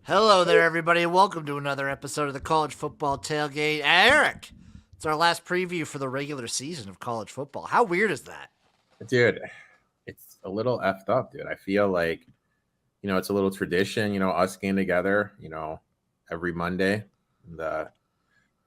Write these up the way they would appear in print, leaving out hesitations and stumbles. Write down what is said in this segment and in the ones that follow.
Hello there, everybody, and welcome to another episode of the College Football Tailgate. Eric, it's our last preview for the regular season of college football. How weird is that? Dude, it's a little effed up, dude. I feel like, it's a little tradition, us getting together, every Monday and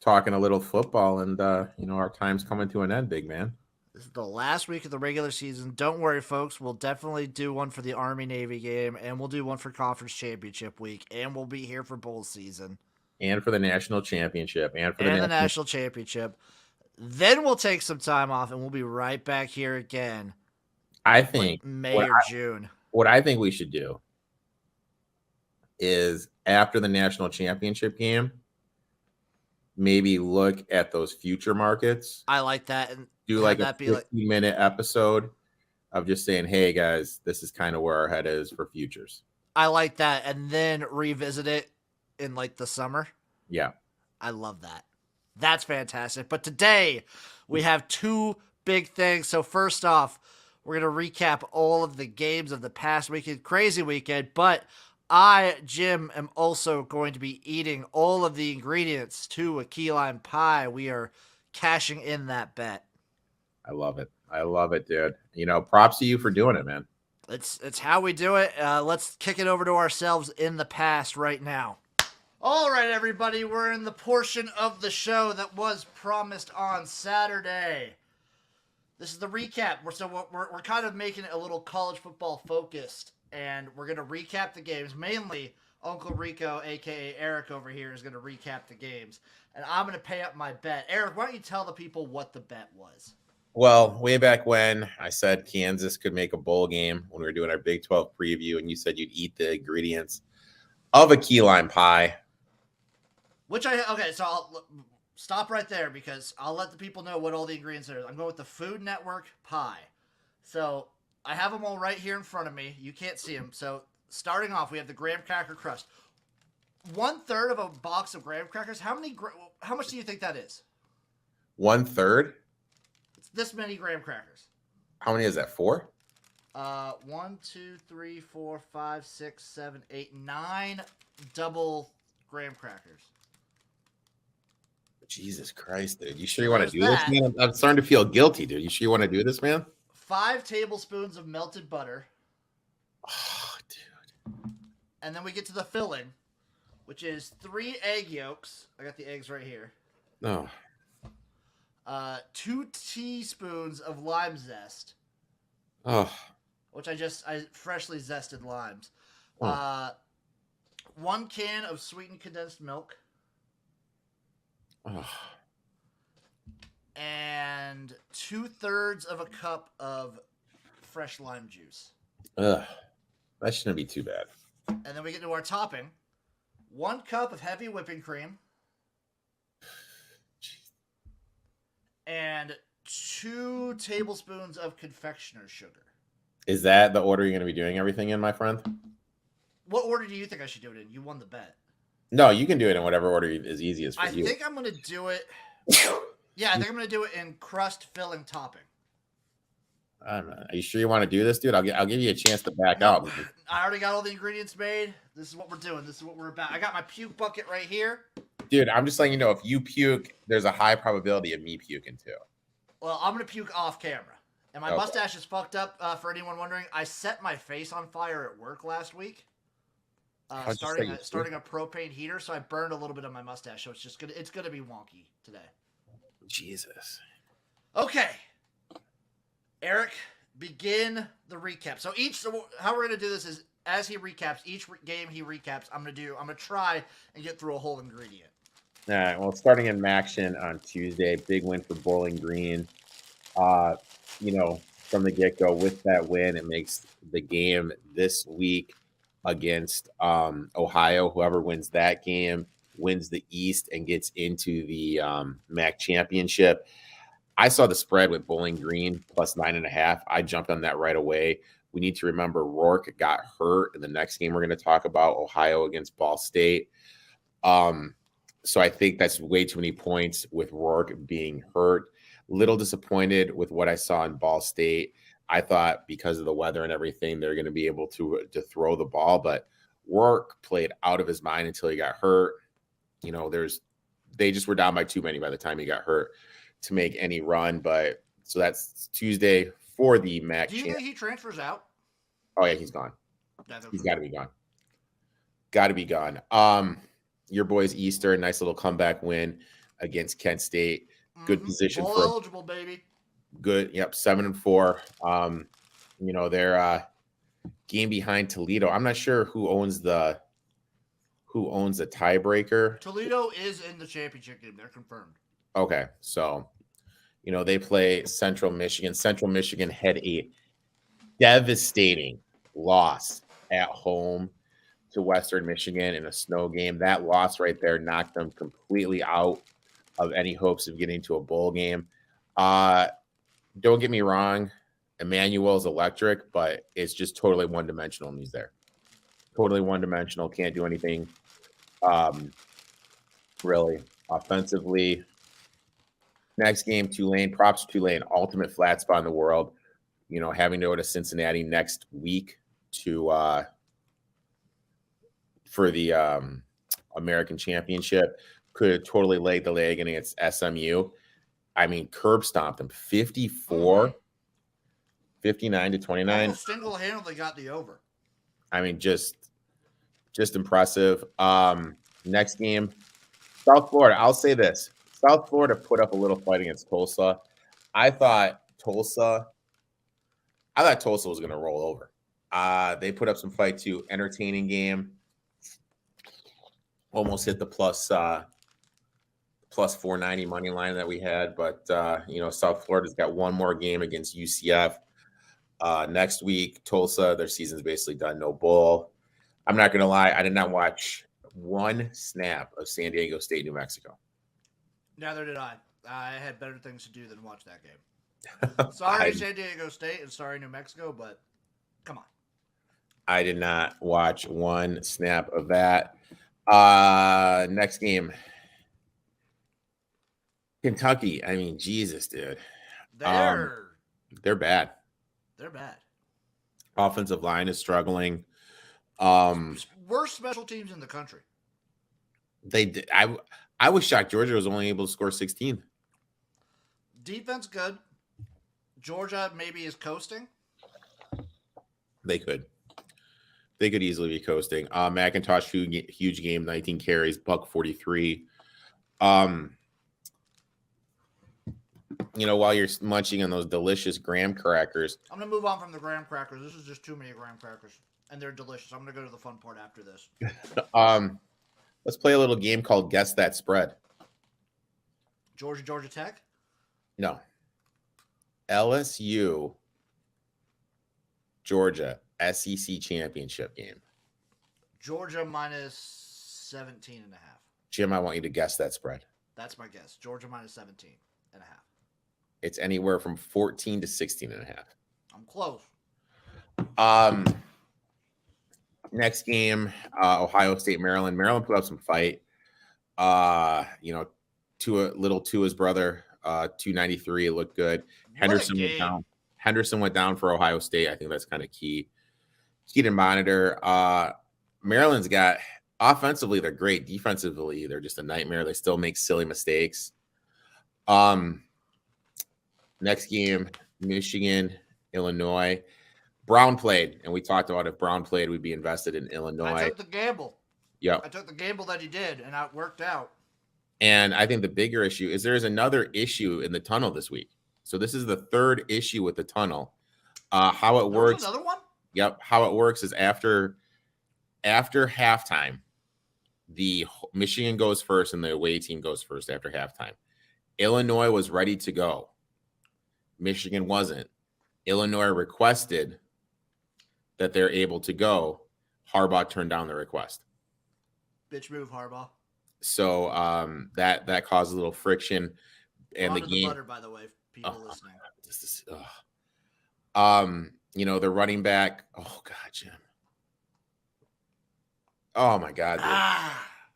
talking a little football and, our time's coming to an end, big man. This is the last week of the regular season. Don't worry, folks. We'll definitely do one for the Army Navy game, and we'll do one for Conference Championship week, and we'll be here for bowl season And for the national championship and for the and the national. national championship. Then we'll take some time off, and we'll be right back here again, I like think May or June. what I think we should do is after the national championship game, maybe look at those future markets, I like that, and do like a 15-minute episode of just saying, hey guys, this is kind of where our head is for futures. I like that, and then revisit it in like the summer. Yeah. I love that. That's fantastic. But today we have two big things. So first off, we're going to recap all of the games of the past weekend, crazy weekend, but I, Jim, am also going to be eating all of the ingredients to a key lime pie. We are cashing in that bet. I love it. I love it, dude. Props to you for doing it, man. It's how we do it. Let's kick it over to ourselves in the past right now. All right, everybody, we're in the portion of the show that was promised on Saturday. This is the recap. We're kind of making it a little college football focused, and we're going to recap the games. Mainly, Uncle Rico, a.k.a. Eric over here, is going to recap the games, and I'm going to pay up my bet. Eric, why don't you tell the people what the bet was? Well, way back when I said Kansas could make a bowl game when we were doing our Big 12 preview, and you said you'd eat the ingredients of a key lime pie. Okay, so I'll stop right there because I'll let the people know what all the ingredients are. I'm going with the Food Network pie. So I have them all right here in front of me. You can't see them. So starting off, we have the graham cracker crust. 1/3 of a box of graham crackers. How much do you think that is? 1/3? It's this many graham crackers. How many is that? 4? 1, 2, 3, 4, 5, 6, 7, 8, 9 double graham crackers. Jesus Christ, dude. You sure you want to do this, man? I'm starting to feel guilty, dude. You sure you want to do this, man? 5 tablespoons of melted butter. Oh, dude. And then we get to the filling, which is 3 egg yolks. I got the eggs right here. No. 2 teaspoons of lime zest. Oh. Which I freshly zested limes. Oh. 1 can of sweetened condensed milk. Oh. And 2/3 of a cup of fresh lime juice. Ugh. That shouldn't be too bad. And then we get to our topping. 1 cup of heavy whipping cream. And 2 tablespoons of confectioner's sugar. Is that the order you're going to be doing everything in, my friend? What order do you think I should do it in? You won the bet. No, you can do it in whatever order is easiest for you. I think I'm going to do it. Yeah, I think I'm going to do it in crust, filling, topping. Are you sure you want to do this, dude? I'll give you a chance to back out. I already got all the ingredients made. This is what we're doing. This is what we're about. I got my puke bucket right here. Dude, I'm just letting you know, if you puke, there's a high probability of me puking too. Well, I'm going to puke off camera. And my mustache is fucked up, for anyone wondering. I set my face on fire at work last week. Starting a propane heater, so I burned a little bit of my mustache, so it's gonna be wonky today. Jesus. Okay, Eric, begin the recap. So how we're gonna do this is as he recaps each game he recaps, I'm gonna try and get through a whole ingredient. All right. Well, starting in action on Tuesday, big win for Bowling Green. From the get-go with that win, it makes the game this week against Ohio. Whoever wins that game wins the East and gets into the MAC championship. I saw the spread with Bowling Green plus 9.5. I jumped on that right away. We need to remember Rourke got hurt in the next game we're going to talk about, Ohio against Ball State. So I think that's way too many points with Rourke being hurt. Little disappointed with what I saw in Ball State. I thought because of the weather and everything, they're going to be able to throw the ball, but Rourke played out of his mind until he got hurt. They just were down by too many by the time he got hurt to make any run. But so that's Tuesday for the MAC. Do you think he transfers out? Oh yeah, he's gone. He's got to be gone. Got to be gone. Your boys Eastern, nice little comeback win against Kent State. Good position for eligible, baby. Good. Yep, 7-4. They're game behind Toledo. I'm not sure who owns the tiebreaker. Toledo is in the championship game. They're confirmed. Okay, so they play Central Michigan. Central Michigan had a devastating loss at home to Western Michigan in a snow game. That loss right there knocked them completely out of any hopes of getting to a bowl game. Don't get me wrong, Emmanuel's electric, but it's just totally one-dimensional when he's there. Totally one-dimensional, can't do anything really offensively. Next game, Tulane. Props to Tulane, ultimate flat spot in the world. Having to go to Cincinnati next week for the American Championship. Could have totally laid the leg against SMU. I mean, curb stomped them 54, 59-29. Single-handedly got the over. I mean, just impressive. Next game, South Florida. I'll say this. South Florida put up a little fight against Tulsa. I thought Tulsa was going to roll over. They put up some fight too. Entertaining game. Almost hit the plus 490 money line that we had, but South Florida's got one more game against UCF next week. Tulsa, their season's basically done. No bowl. I'm not going to lie. I did not watch one snap of San Diego State, New Mexico. Neither did I. I had better things to do than watch that game. Sorry, San Diego State, and sorry, New Mexico, but come on. I did not watch one snap of that. Next game. Kentucky. I mean, Jesus, dude. They're bad. They're bad. Offensive line is struggling. Worst special teams in the country. They did. I was shocked Georgia was only able to score 16. Defense good. Georgia maybe is coasting. They could easily be coasting. McIntosh, huge game, 19 carries, $143. While you're munching on those delicious graham crackers. I'm going to move on from the graham crackers. This is just too many graham crackers, and they're delicious. I'm going to go to the fun part after this. Let's play a little game called Guess That Spread. Georgia Tech? No. LSU, Georgia, SEC championship game. Georgia minus 17.5. Jim, I want you to guess that spread. That's my guess. Georgia minus 17.5. It's anywhere from 14 to 16.5. I'm close. Next game, Ohio State, Maryland. Maryland put up some fight. Tua's brother, 293. It looked good. Henderson went down for Ohio State. I think that's kind of key. Key to monitor. Maryland's got offensively, they're great. Defensively, they're just a nightmare. They still make silly mistakes. Next game, Michigan, Illinois. Brown played, and we talked about if Brown played, we'd be invested in Illinois. I took the gamble. Yeah. I took the gamble that he did, and it worked out. And I think the bigger issue is there is another issue in the tunnel this week. So this is the third issue with the tunnel. How it works. Another one? Yep. How it works is after halftime, the Michigan goes first and the away team goes first after halftime. Illinois was ready to go. Michigan wasn't. Illinois requested that they're able to go. Harbaugh turned down the request. Bitch move, Harbaugh. So that caused a little friction in the game. Butter, by the way, people listening. The running back. Oh God, Jim. Oh my God.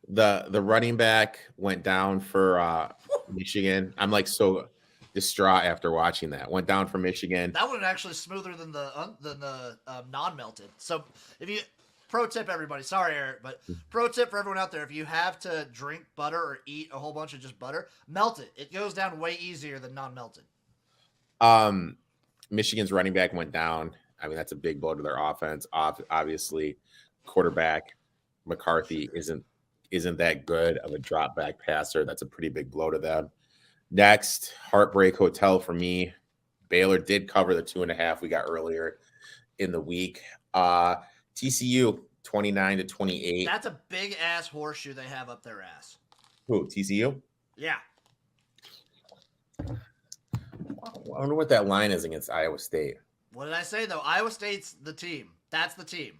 The running back went down for Michigan. I'm like so distraught after watching that. Went down for Michigan. That one actually smoother than the non-melted. So if you pro tip, everybody. Sorry, Eric, but pro tip for everyone out there: if you have to drink butter or eat a whole bunch of just butter, melt it. It goes down way easier than non-melted. Michigan's running back went down. I mean, that's a big blow to their offense. Obviously, quarterback McCarthy isn't that good of a drop back passer. That's a pretty big blow to them. Next, heartbreak hotel for me. Baylor did cover the 2.5 we got earlier in the week. TCU 29-28. That's a big ass horseshoe they have up their ass. Who, TCU? Yeah. I wonder what that line is against Iowa State. What did I say, though? Iowa State's the team. That's the team.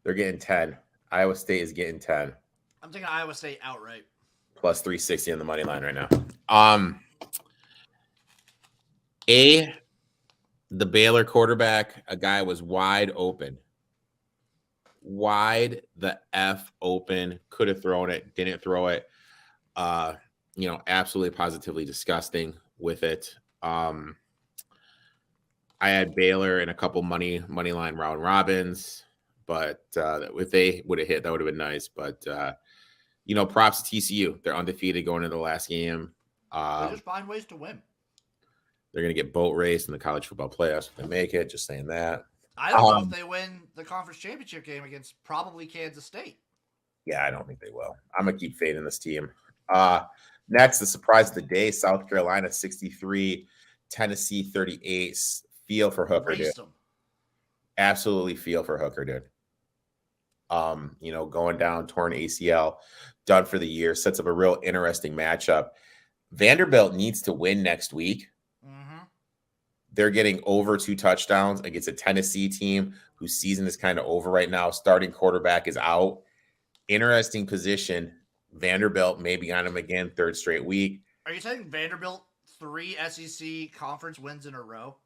They're getting 10. Iowa State is getting 10. I'm taking Iowa State outright. Plus 360 on the money line right now. The Baylor quarterback, a guy was wide open. Wide the F open. Could have thrown it, didn't throw it. Absolutely positively disgusting with it. I had Baylor in a couple money line round robins, but if they would have hit, that would have been nice. But props to TCU. They're undefeated going into the last game. They just find ways to win. They're going to get boat raced in the college football playoffs if they make it. Just saying that. I don't know if they win the conference championship game against probably Kansas State. Yeah, I don't think they will. I'm going to keep fading this team. Next, the surprise of the day, South Carolina 63, Tennessee 38. Feel for Hooker, dude. Absolutely feel for Hooker, dude. Going down, torn ACL, done for the year, sets up a real interesting matchup. Vanderbilt needs to win next week. Mm-hmm. They're getting over 2 touchdowns against a Tennessee team whose season is kind of over right now. Starting quarterback is out. Interesting position. Vanderbilt maybe on him again, 3rd straight week. Are you saying Vanderbilt 3 SEC conference wins in a row?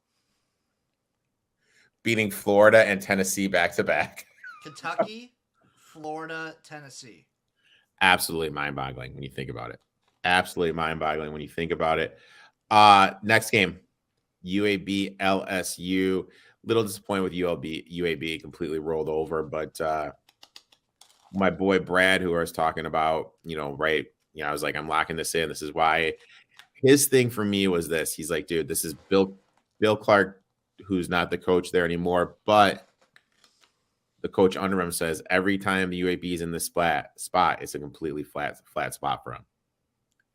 Beating Florida and Tennessee back-to-back. Kentucky, Florida, Tennessee. Absolutely mind-boggling when you think about it. Absolutely mind-boggling when you think about it. Next game, UAB, LSU. Little disappointed with UAB completely rolled over, but my boy Brad, who I was talking about, I was like, I'm locking this in. This is why. His thing for me was this. He's like, dude, this is Bill Clark, who's not the coach there anymore, but the coach under him says every time the UAB is in this spot, it's a completely flat spot for him.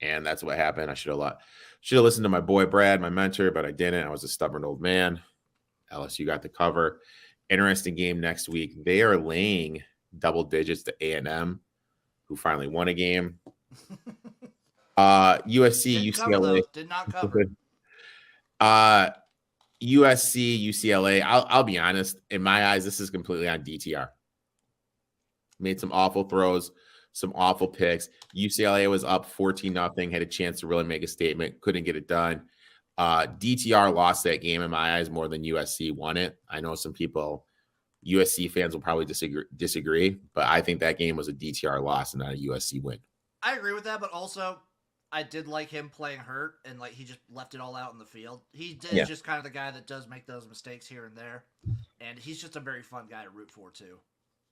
And that's what happened. I should have listened to my boy Brad, my mentor, but I didn't. I was a stubborn old man. LSU got the cover. Interesting game next week. They are laying double digits to A&M, who finally won a game. USC, UCLA did not cover. USC, UCLA. I'll be honest. In my eyes, this is completely on DTR. Made some awful throws, some awful picks. UCLA was up 14-0, had a chance to really make a statement, couldn't get it done. DTR lost that game in my eyes more than USC won it. I know some people, USC fans will probably disagree, but I think that game was a DTR loss and not a USC win. I agree with that, but also I did like him playing hurt and he just left it all out in the field. He is just kind of the guy that does make those mistakes here and there, and he's just a very fun guy to root for too.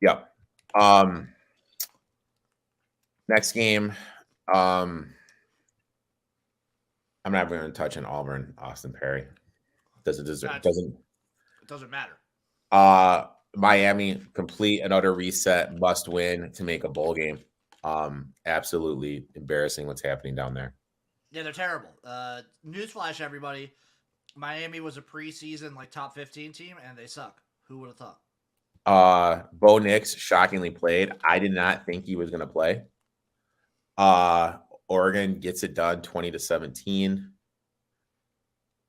Yep. Next game, I'm not going to touch on Auburn, Austin Perry. It doesn't matter. Miami, complete and utter reset, must win to make a bowl game. Absolutely embarrassing what's happening down there. Yeah, they're terrible. Newsflash, everybody. Miami was a preseason top 15 team, and they suck. Who would have thought? Bo Nix shockingly played. I did not think he was going to play. Oregon gets it done 20-17.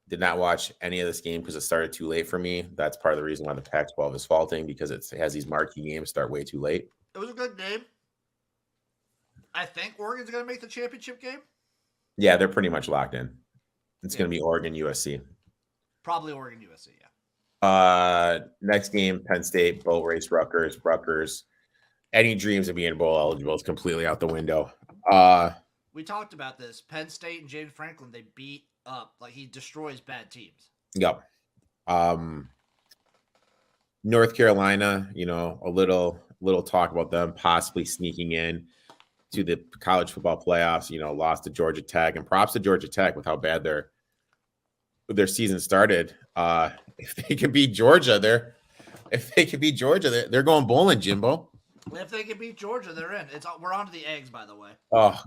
Did not watch any of this game because it started too late for me. That's part of the reason why the Pac-12 is faulting, because it has these marquee games start way too late. It was a good game. I think Oregon's going to make the championship game. Yeah, they're pretty much locked in. It's going to be Oregon, USC. Probably Oregon, USC, yeah. Next game, Penn State, boat race, Rutgers. Any dreams of being bowl eligible is completely out the window. We talked about this. Penn State and James Franklin, they beat up. He destroys bad teams. Yep. North Carolina, a little talk about them possibly sneaking in to the college football playoffs. Lost to Georgia Tech, and props to Georgia Tech with how bad their season started. If they could beat Georgia, they're going bowling, Jimbo. If they can beat Georgia, they're in. We're on to the eggs, by the way. Oh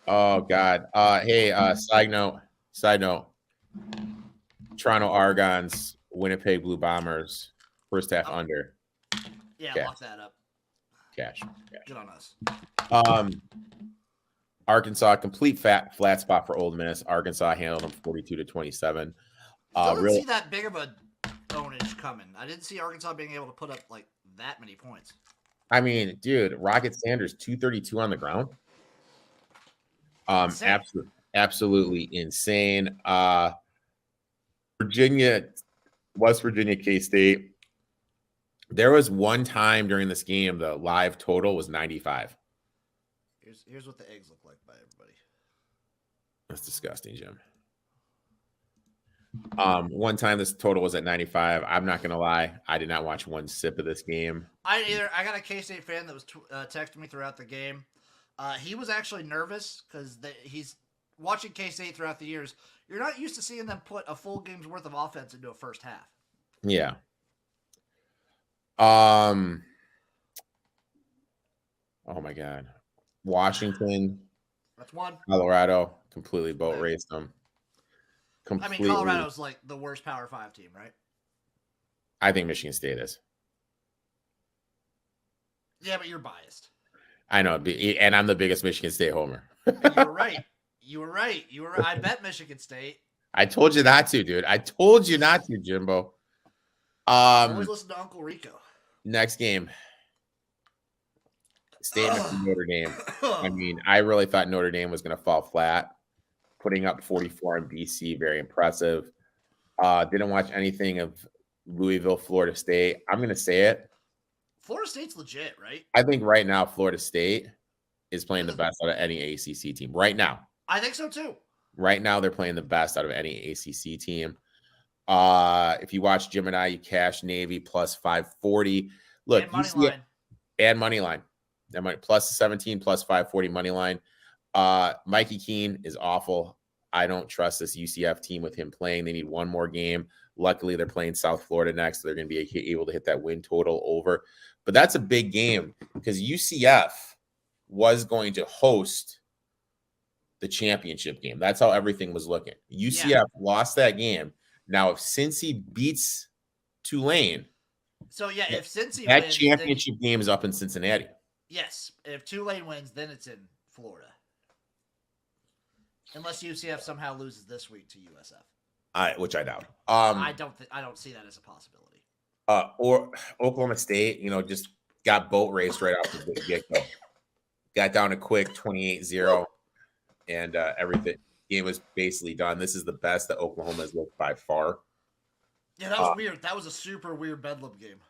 God. Oh God. Hey, side note. Toronto Argon's Winnipeg Blue Bombers first half under. Yeah, Cash. lock that up. Cash. Good on us. Arkansas, complete flat spot for Ole Miss. Arkansas handled them 42-27. Still didn't see that big of a ownage coming. I didn't see Arkansas being able to put up like that many points. I mean, dude, Rocket Sanders 232 on the ground. Absolutely insane. West Virginia, K-State. There was one time during this game the live total was 95. Here's what the eggs look like by everybody. That's disgusting, Jim. One time this total was at 95. I'm not gonna lie, I did not watch one sip of this game. I didn't either. I got a K-State fan that was texting me throughout the game. He was actually nervous because he's watching K-State throughout the years. You're not used to seeing them put a full game's worth of offense into a first half. Yeah. Oh my God. Washington. That's one. Colorado completely boat raced them. I mean, Colorado's like the worst Power 5 team, right? I think Michigan State is. Yeah, but you're biased. I know, and I'm the biggest Michigan State homer. You were right. I bet Michigan State. I told you not to, dude. I told you not to, Jimbo. Always listen to Uncle Rico. Next game. State and Notre Dame. I mean, I really thought Notre Dame was going to fall flat. Putting up 44 in BC, very impressive. Didn't watch anything of Louisville, Florida State. I'm going to say it. Florida State's legit, right? I think right now Florida State is playing the best out of any ACC team. Right now. I think so too. Right now they're playing the best out of any ACC team. If you watch Gemini, you cash Navy plus 540. Look, and money line. And money line. That might plus 17 plus 540 money line. Mikey Keene is awful. I don't trust this UCF team with him playing. They need one more game. Luckily, they're playing South Florida next, so they're going to be able to hit that win total over. But that's a big game because UCF was going to host the championship game. That's how everything was looking. UCF lost that game. Now, if Cincy beats Tulane, so yeah, if Cincy that wins, championship game is up in Cincinnati. Yes, if Tulane wins, then it's in Florida. Unless UCF somehow loses this week to USF, which I doubt. I don't see that as a possibility. Or Oklahoma State, just got boat raced right off the get-go. Got down a quick 28-0, and everything. Game was basically done. This is the best that Oklahoma has looked by far. Yeah, that was weird. That was a super weird Bedlam game.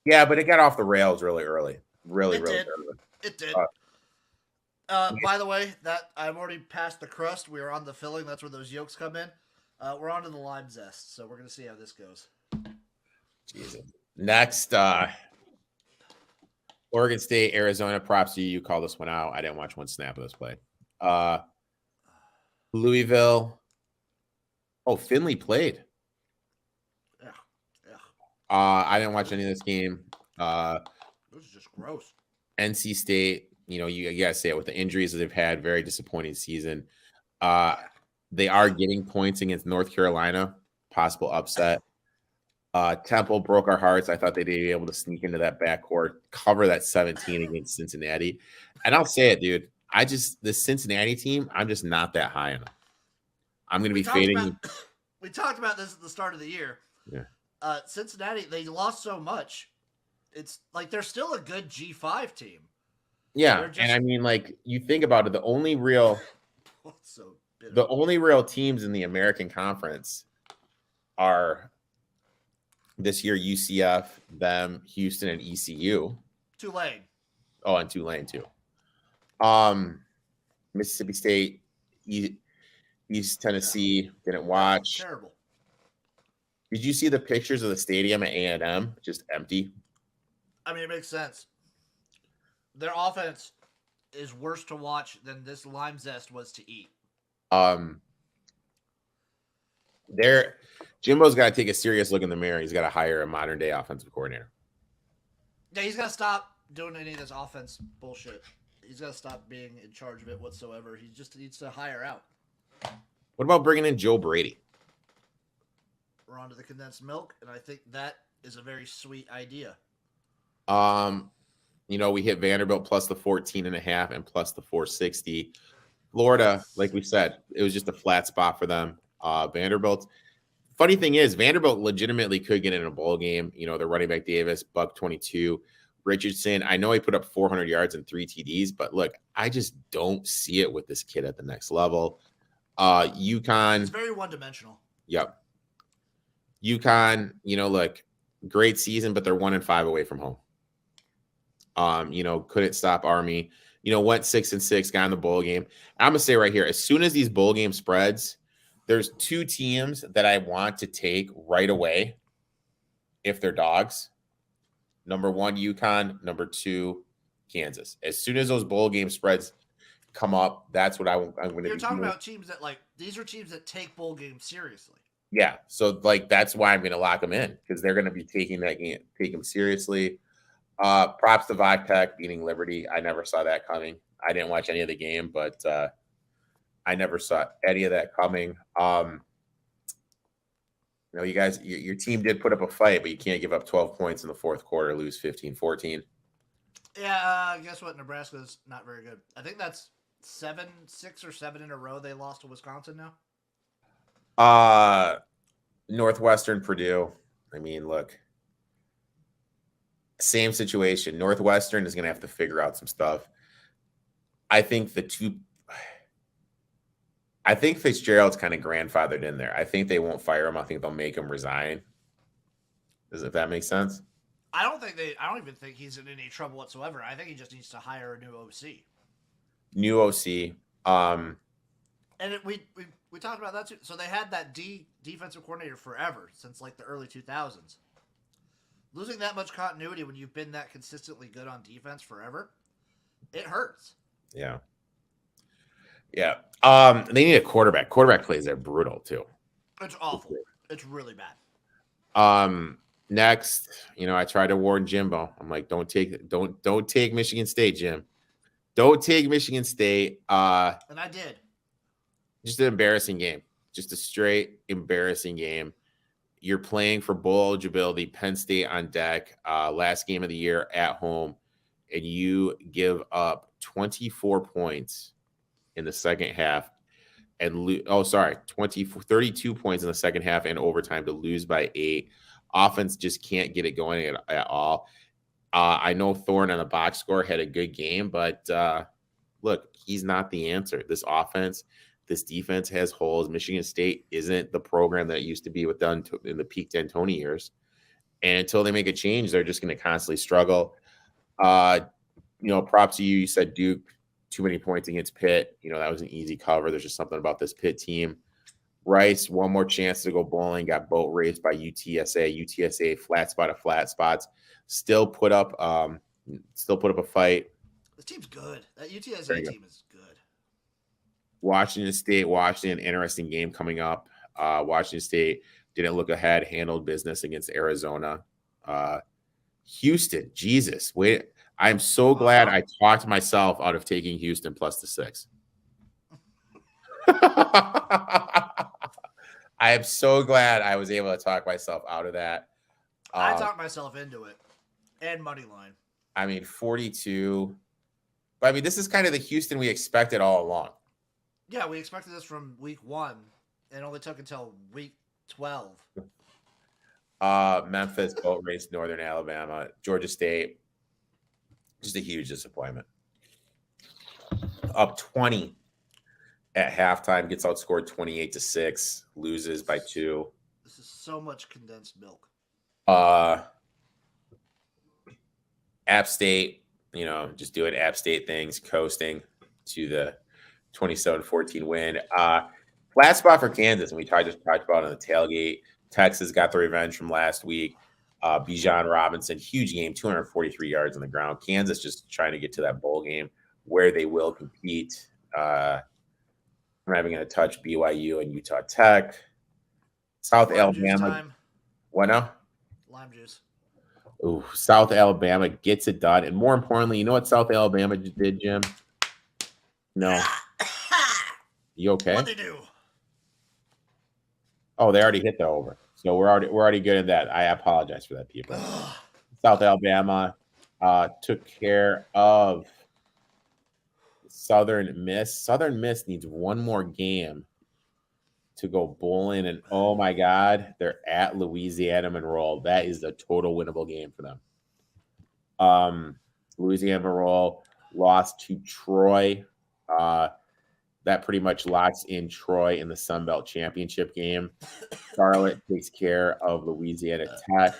Yeah, but it got off the rails really early. Really early. It did. By the way, that I'm already past the crust. We are on the filling. That's where those yolks come in. We're on to the lime zest, so we're going to see how this goes. Jesus. Next, Oregon State, Arizona. Props to you. You called this one out. I didn't watch one snap of this play. Louisville. Oh, Finley played. Yeah. I didn't watch any of this game. This is just gross. NC State, you gotta say it with the injuries that they've had, very disappointing season. They are getting points against North Carolina, possible upset. Temple broke our hearts. I thought they'd be able to sneak into that backcourt, cover that 17 against Cincinnati. And I'll say it, dude. This Cincinnati team, I'm just not that high on them. I'm going to be fading. We talked about this at the start of the year. Yeah. Cincinnati, they lost so much. It's like they're still a good G5 team. Yeah, and I mean, like, you think about it, the only real teams in the American Conference are this year UCF, them, Houston, and ECU. Tulane. Oh, and Tulane too. Mississippi State, East Tennessee, didn't watch. Terrible. Did you see the pictures of the stadium at A&M? Just empty. I mean, it makes sense. Their offense is worse to watch than this lime zest was to eat. Um, there, Jimbo's got to take a serious look in the mirror. He's got to hire a modern day offensive coordinator. Yeah, he's got to stop doing any of this offense bullshit. He's got to stop being in charge of it whatsoever. He just needs to hire out. What about bringing in Joe Brady? We're on to the condensed milk, and I think that is a very sweet idea. We hit Vanderbilt plus the 14.5 and plus the 460. Florida, like we said, it was just a flat spot for them. Vanderbilt. Funny thing is, Vanderbilt legitimately could get in a bowl game. Their running back Davis, buck 22. Richardson, I know he put up 400 yards and 3 TDs, but look, I just don't see it with this kid at the next level. UConn. It's very one-dimensional. Yep. UConn, look, great season, but they're 1-5 away from home. Couldn't stop Army. Went 6-6, got in the bowl game. I'm gonna say right here, as soon as these bowl game spreads, there's 2 teams that I want to take right away if they're dogs. Number 1, UConn. Number 2, Kansas. As soon as those bowl game spreads come up, that's what I'm going to do. You're talking about teams that, these are teams that take bowl games seriously. Yeah. So, that's why I'm going to lock them in, because they're going to be taking that game, take them seriously. Props to Vodtech beating Liberty. I never saw that coming. I didn't watch any of the game, but I never saw any of that coming. You guys, your team did put up a fight, but you can't give up 12 points in the fourth quarter, lose 15-14. Yeah, guess what? Nebraska's not very good. I think that's 6 or 7 in a row they lost to Wisconsin now. Northwestern, Purdue. I mean, look, same situation. Northwestern is going to have to figure out some stuff. I think Fitzgerald's kind of grandfathered in there. I think they won't fire him. I think they'll make him resign. If that makes sense? I don't even think he's in any trouble whatsoever. I think he just needs to hire a new OC. New OC. And we talked about that too. So they had that defensive coordinator forever, since the early 2000s. Losing that much continuity when you've been that consistently good on defense forever, it hurts. Yeah. Yeah. They need a quarterback. Quarterback plays are brutal too. It's awful. It's really bad. Next, I tried to warn Jimbo. I'm like, don't take Michigan State, Jim. Don't take Michigan State. And I did. Just an embarrassing game. Just a straight embarrassing game. You're playing for bowl eligibility, Penn State on deck, last game of the year at home, and you give up 24 points in the second half and 32 points in the second half and overtime to lose by 8. Offense just can't get it going at all. I know Thorne on the box score had a good game, but look, he's not the answer. This offense, this defense has holes. Michigan State isn't the program that it used to be with them in the peak D'Antoni years. And until they make a change, they're just going to constantly struggle. Props to you. You said Duke, too many points against Pitt. That was an easy cover. There's just something about this Pitt team. Rice, one more chance to go bowling, got boat raced by UTSA. UTSA, flat spot of flat spots. Still put up a fight. This team's good. That UTSA team is good. Washington State, interesting game coming up. Washington State didn't look ahead, handled business against Arizona. Houston, Jesus. Wait, I'm so glad I talked myself out of taking Houston plus the 6. I am so glad I was able to talk myself out of that. I talked myself into it. And money line. 42. But this is kind of the Houston we expected all along. Yeah, we expected this from week 1, and it only took until week 12. Memphis, boat race, Northern Alabama, Georgia State. Just a huge disappointment. Up 20 at halftime, gets outscored 28-6, loses by 2. This is so much condensed milk. App State, just doing App State things, coasting to the 27-14 win. Flat spot for Kansas, and we just talked about on the tailgate. Texas got the revenge from last week. Bijan Robinson, huge game, 243 yards on the ground. Kansas just trying to get to that bowl game where they will compete. I'm not even going to touch BYU and Utah Tech. South Lime Alabama. Time. What now? Lime juice. Ooh, South Alabama gets it done. And more importantly, you know what South Alabama did, Jim? No. You okay? What'd they do? Oh, they already hit the over. So we're already good at that. I apologize for that, people. South Alabama took care of Southern Miss. Southern Miss needs one more game to go bowling, and oh my God, they're at Louisiana Monroe. That is a total winnable game for them. Louisiana Monroe lost to Troy. That pretty much locks in Troy in the Sun Belt Championship game. Charlotte takes care of Louisiana Tech.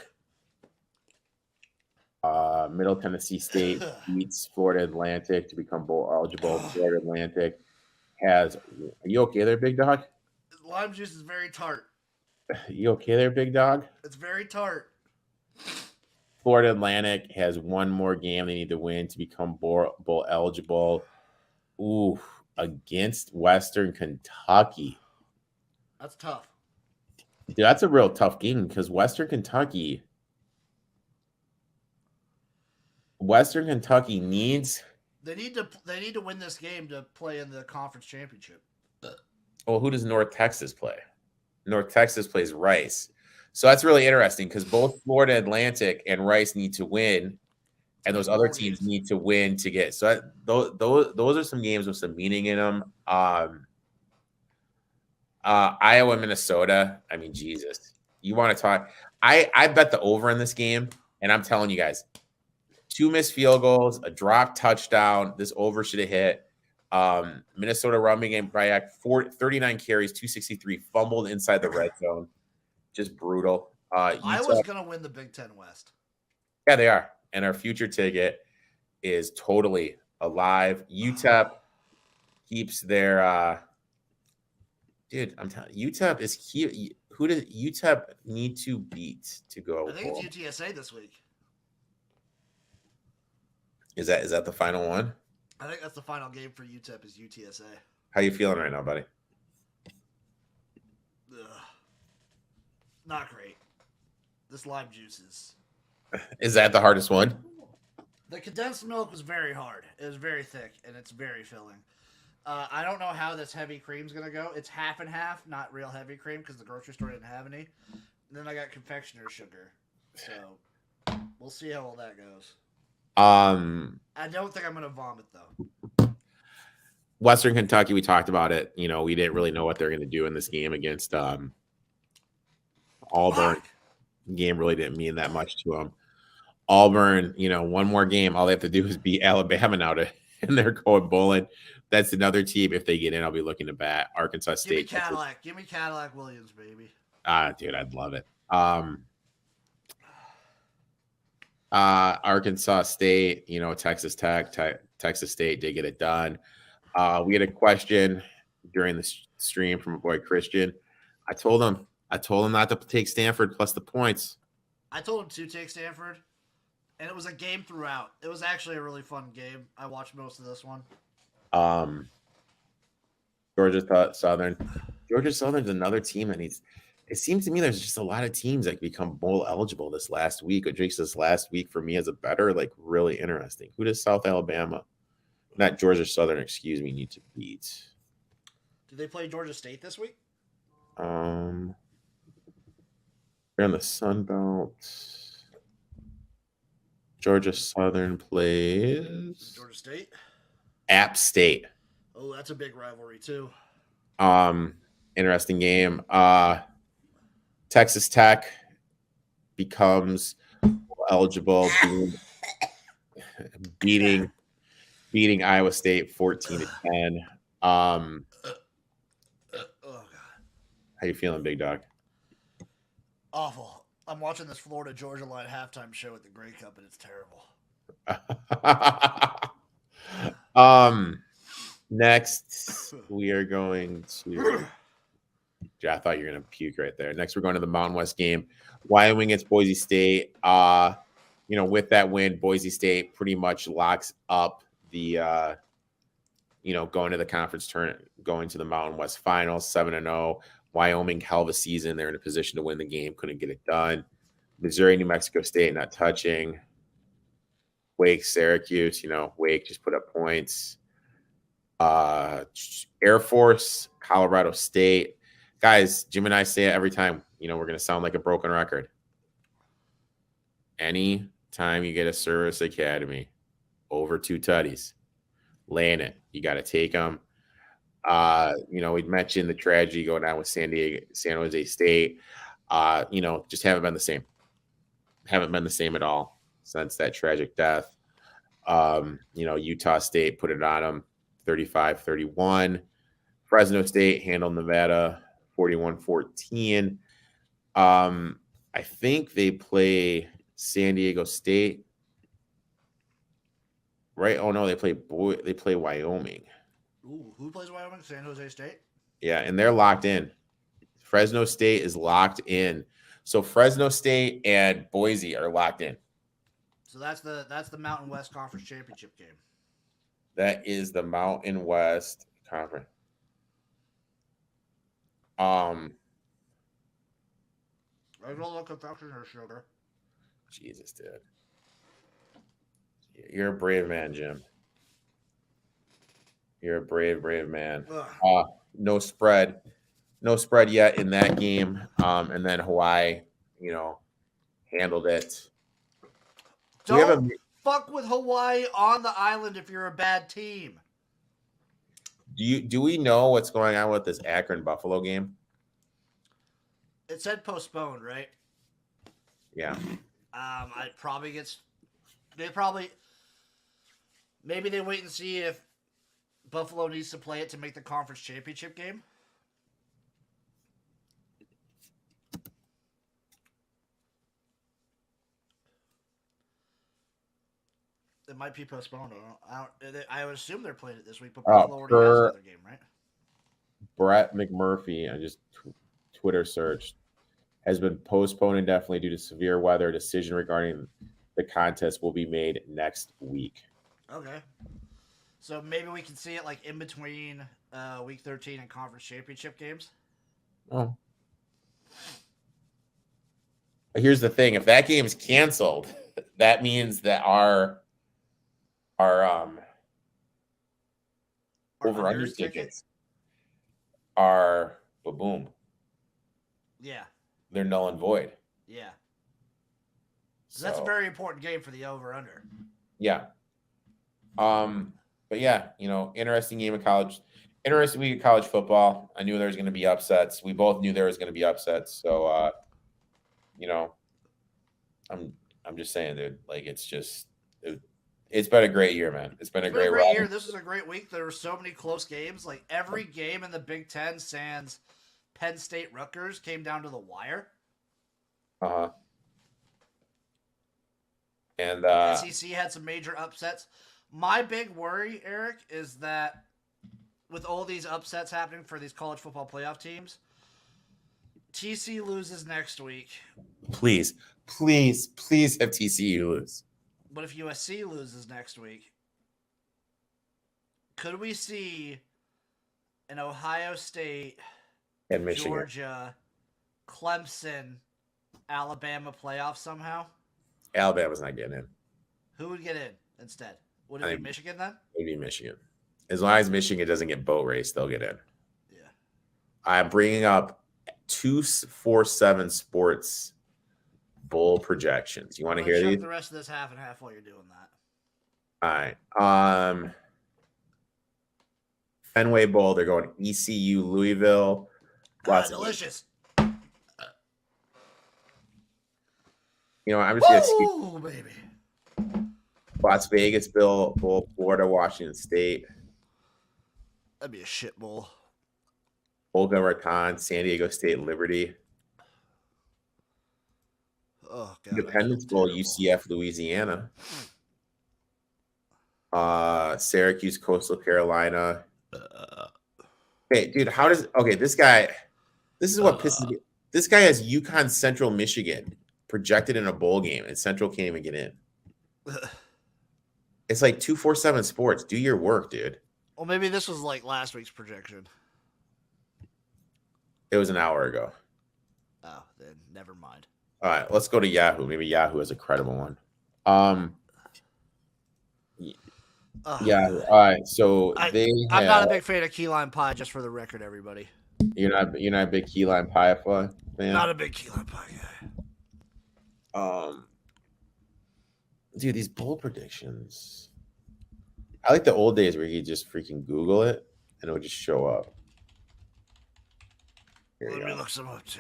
Middle Tennessee State beats Florida Atlantic to become bowl eligible. Florida Atlantic has. Are you okay there, big dog? Lime juice is very tart. You okay there, big dog? It's very tart. Florida Atlantic has one more game they need to win to become bowl eligible. Ooh, against Western Kentucky. That's tough. Dude, that's a real tough game because Western Kentucky needs. They need to win this game to play in the conference championship. Well, who does North Texas play? North Texas plays Rice. So that's really interesting because both Florida Atlantic and Rice need to win, and those other teams need to win to get. So those are some games with some meaning in them. Iowa, Minnesota. I mean, Jesus, you want to talk? I bet the over in this game, and I'm telling you guys, 2 missed field goals, a drop touchdown. This over should have hit. Minnesota running game, Bryak, 39 carries, 263, fumbled inside the red zone. Just brutal. Iowa's going to win the Big Ten West. Yeah, they are. And our future ticket is totally alive. UTEP keeps their dude, I'm telling you, UTEP is key. Who does UTEP need to beat to go? I think it's UTSA this week. Is that the final one? I think that's the final game for UTEP is UTSA. How you feeling right now, buddy? Ugh. Not great. This lime juice is. Is that the hardest one? The condensed milk was very hard. It was very thick, and it's very filling. I don't know how this heavy cream's going to go. It's half and half, not real heavy cream, because the grocery store didn't have any. And then I got confectioner's sugar. So, we'll see how all that goes. I don't think I'm going to vomit, though. Western Kentucky, we talked about it. You know, we didn't really know what they're going to do in this game against Auburn. Game really didn't mean that much to them. Auburn, you know, one more game. All they have to do is beat Alabama now and they're going bowling. That's another team. If they get in, I'll be looking to bat. Arkansas State. Give me Cadillac Williams, baby. Dude, I'd love it. Arkansas State, you know, Texas Tech, Texas State did get it done. We had a question during the stream from a boy Christian. I told him not to take Stanford plus the points. I told him to take Stanford, and it was a game throughout. It was actually a really fun game. I watched most of this one. Georgia Southern's another team that needs. It seems to me there's just a lot of teams that become bowl eligible this last week. What makes this last week for me as a better, like really interesting. Who does South Alabama, not Georgia Southern, excuse me, need to beat? Did they play Georgia State this week? They're in the Sun Belt. Georgia Southern plays Georgia State. App State. Oh, that's a big rivalry too. Interesting game. Texas Tech becomes eligible, beating Iowa State 14-10. Oh God. How you feeling, big dog? Awful. I'm watching this Florida Georgia line halftime show at the Grey Cup, and it's terrible. Next we are going to I thought you were gonna puke right there. Next, we're going to the Mountain West game. Wyoming against Boise State. With that win, Boise State pretty much locks up the going to the conference tournament, going to the Mountain West Finals, 7-0. Wyoming, hell of a season. They're in a position to win the game, couldn't get it done. Missouri, New Mexico State, not touching. Wake, Syracuse, Wake just put up points. Air Force, Colorado State. Guys, Jim and I say it every time. We're going to sound like a broken record. Any time you get a service academy over 2 tutties, laying it. You got to take them. We'd mentioned the tragedy going on with San Jose State. Just haven't been the same. Haven't been the same at all since that tragic death. Utah State put it on them 35-31. Fresno State handled Nevada 41-14. I think they play San Diego State. Right? Oh no, they play Wyoming. Ooh, who plays Wyoming? San Jose State? Yeah, and they're locked in. Fresno State is locked in. So Fresno State and Boise are locked in. So that's the Mountain West Conference Championship game. That is the Mountain West Conference. I don't look confection or sugar. Jesus, dude. You're a brave man, Jim. You're a brave man. No spread yet in that game. And then Hawaii, handled it. Don't fuck with Hawaii on the island if you're a bad team. Do we know what's going on with this Akron Buffalo game? It said postponed, right? Yeah. It probably gets. Maybe they wait and see if Buffalo needs to play it to make the conference championship game. It might be postponed. I would assume they're playing it this week, but Buffalo already has another game, right? Brett McMurphy, I just Twitter searched, has been postponed indefinitely due to severe weather. A decision regarding the contest will be made next week. Okay. So maybe we can see it like in between week 13 and conference championship games. Oh. Here's the thing. If that game's canceled, that means that our over-under tickets are boom. Yeah. They're null and void. Yeah. So that's a very important game for the over-under. Yeah. But yeah, interesting game of college. Interesting week of college football. I knew there was going to be upsets. We both knew there was going to be upsets. So, I'm just saying, dude. Like, it's been a great year, man. It's been a great year. This is a great week. There were so many close games. Like every game in the Big Ten, sans Penn State, Rutgers, came down to the wire. And SEC had some major upsets. My big worry, Eric, is that with all these upsets happening for these college football playoff teams, TC loses next week. Please have TCU lose. But if USC loses next week, could we see an Ohio State, and Michigan, Georgia, Clemson, Alabama playoff somehow? Alabama's not getting in. Who would get in instead? Would it be Michigan then? Maybe Michigan. As long as Michigan doesn't get boat raced, they'll get in. Yeah. I'm bringing up 247 Sports bowl projections. You want to hear these? The rest of this half and half while you're doing that. All right. Fenway Bowl. They're going ECU, Louisville. Delicious. I'm just going to skip. Baby. Las Vegas Bowl, Florida, Washington State. That'd be a shit bowl. Boca Raton, San Diego State, Liberty. Oh, God, Independence Bowl, UCF, Louisiana. Syracuse, Coastal Carolina. Hey, dude, this guy This is what pisses me. This guy has UConn Central Michigan projected in a bowl game, and Central can't even get in. It's like 247 Sports. Do your work, dude. Well, maybe this was like last week's projection. It was an hour ago. Oh, then never mind. All right, let's go to Yahoo. Maybe Yahoo has a credible one. Yeah. All right. So I'm not a big fan of key lime pie. Just for the record, everybody. You're not a big key lime pie fan. Not a big key lime pie guy. Dude, these bowl predictions. I like the old days where you could just freaking Google it and it would just show up. Let me look some up too.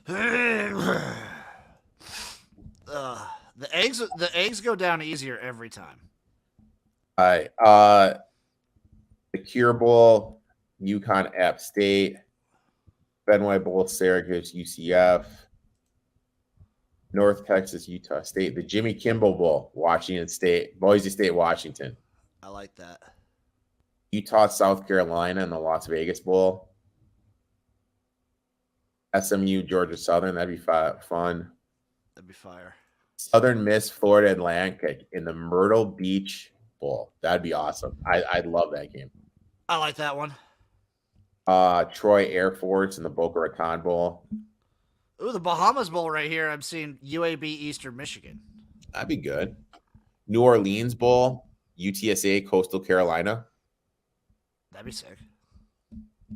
The eggs go down easier every time. All right. The Cure Bowl, UConn App State, Fenway Bowl, Syracuse, UCF, North Texas, Utah State, the Jimmy Kimball Bowl, Washington State, Boise State, Washington. I like that. Utah, South Carolina, and the Las Vegas Bowl. SMU, Georgia Southern, that'd be fun. That'd be fire. Southern Miss, Florida Atlantic in the Myrtle Beach Bowl. That'd be awesome. I'd love that game. I like that one. Troy Air Force in the Boca Raton Bowl. Ooh, the Bahamas Bowl right here. I'm seeing UAB Eastern Michigan. That'd be good. New Orleans Bowl, UTSA Coastal Carolina. That'd be sick.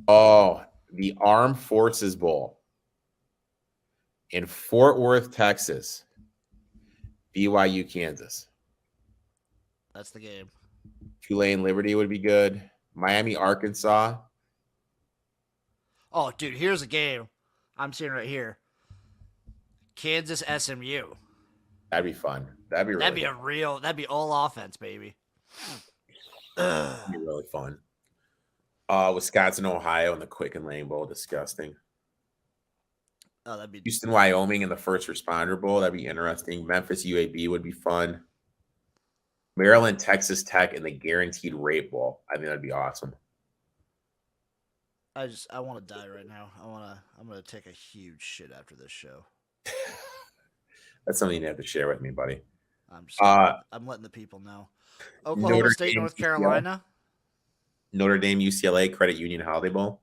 Oh, the Armed Forces Bowl in Fort Worth, Texas. BYU, Kansas. That's the game. Tulane, Liberty would be good. Miami, Arkansas. Oh, dude, here's a game I'm seeing right here. Kansas, SMU. That'd be fun. That'd be all offense, baby. That'd be really fun. Wisconsin, Ohio, and the Quicken Lane Bowl. Disgusting. Oh, that'd be Houston, Wyoming, in the First Responder Bowl. That'd be interesting. Memphis, UAB would be fun. Maryland, Texas Tech, in the Guaranteed Rate Bowl. I think that'd be awesome. I want to die right now. I'm gonna take a huge shit after this show. That's something you have to share with me, buddy. I'm letting the people know. Oklahoma State, North Carolina. Notre Dame, UCLA, Credit Union Holiday Bowl.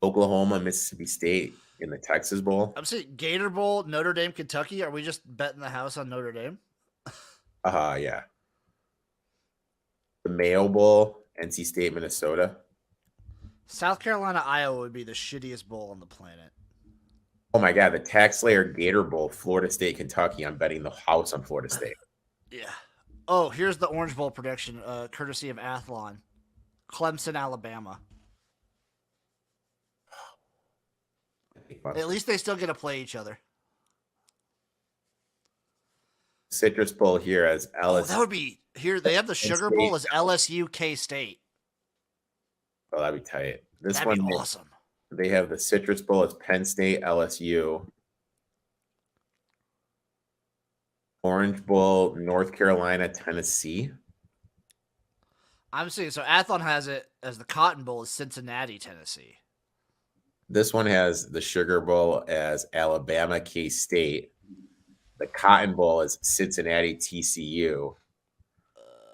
Oklahoma, Mississippi State in the Texas Bowl. I'm saying Gator Bowl, Notre Dame, Kentucky. Are we just betting the house on Notre Dame? Yeah. The Mayo Bowl, NC State, Minnesota. South Carolina, Iowa would be the shittiest bowl on the planet. Oh my God, the Tax Slayer Gator Bowl, Florida State, Kentucky. I'm betting the house on Florida State. Yeah. Oh, here's the Orange Bowl prediction, courtesy of Athlon. Clemson, Alabama. At least they still get to play each other. Citrus Bowl here as LSU. Oh, that would be here. They have the Sugar Bowl as LSU K State. Oh, that'd be tight. That'd be awesome. They have the Citrus Bowl as Penn State, LSU. Orange Bowl, North Carolina, Tennessee. I'm seeing so Athlon has it as the Cotton Bowl as Cincinnati, Tennessee. This one has the Sugar Bowl as Alabama, K-State. The Cotton Bowl is Cincinnati, TCU.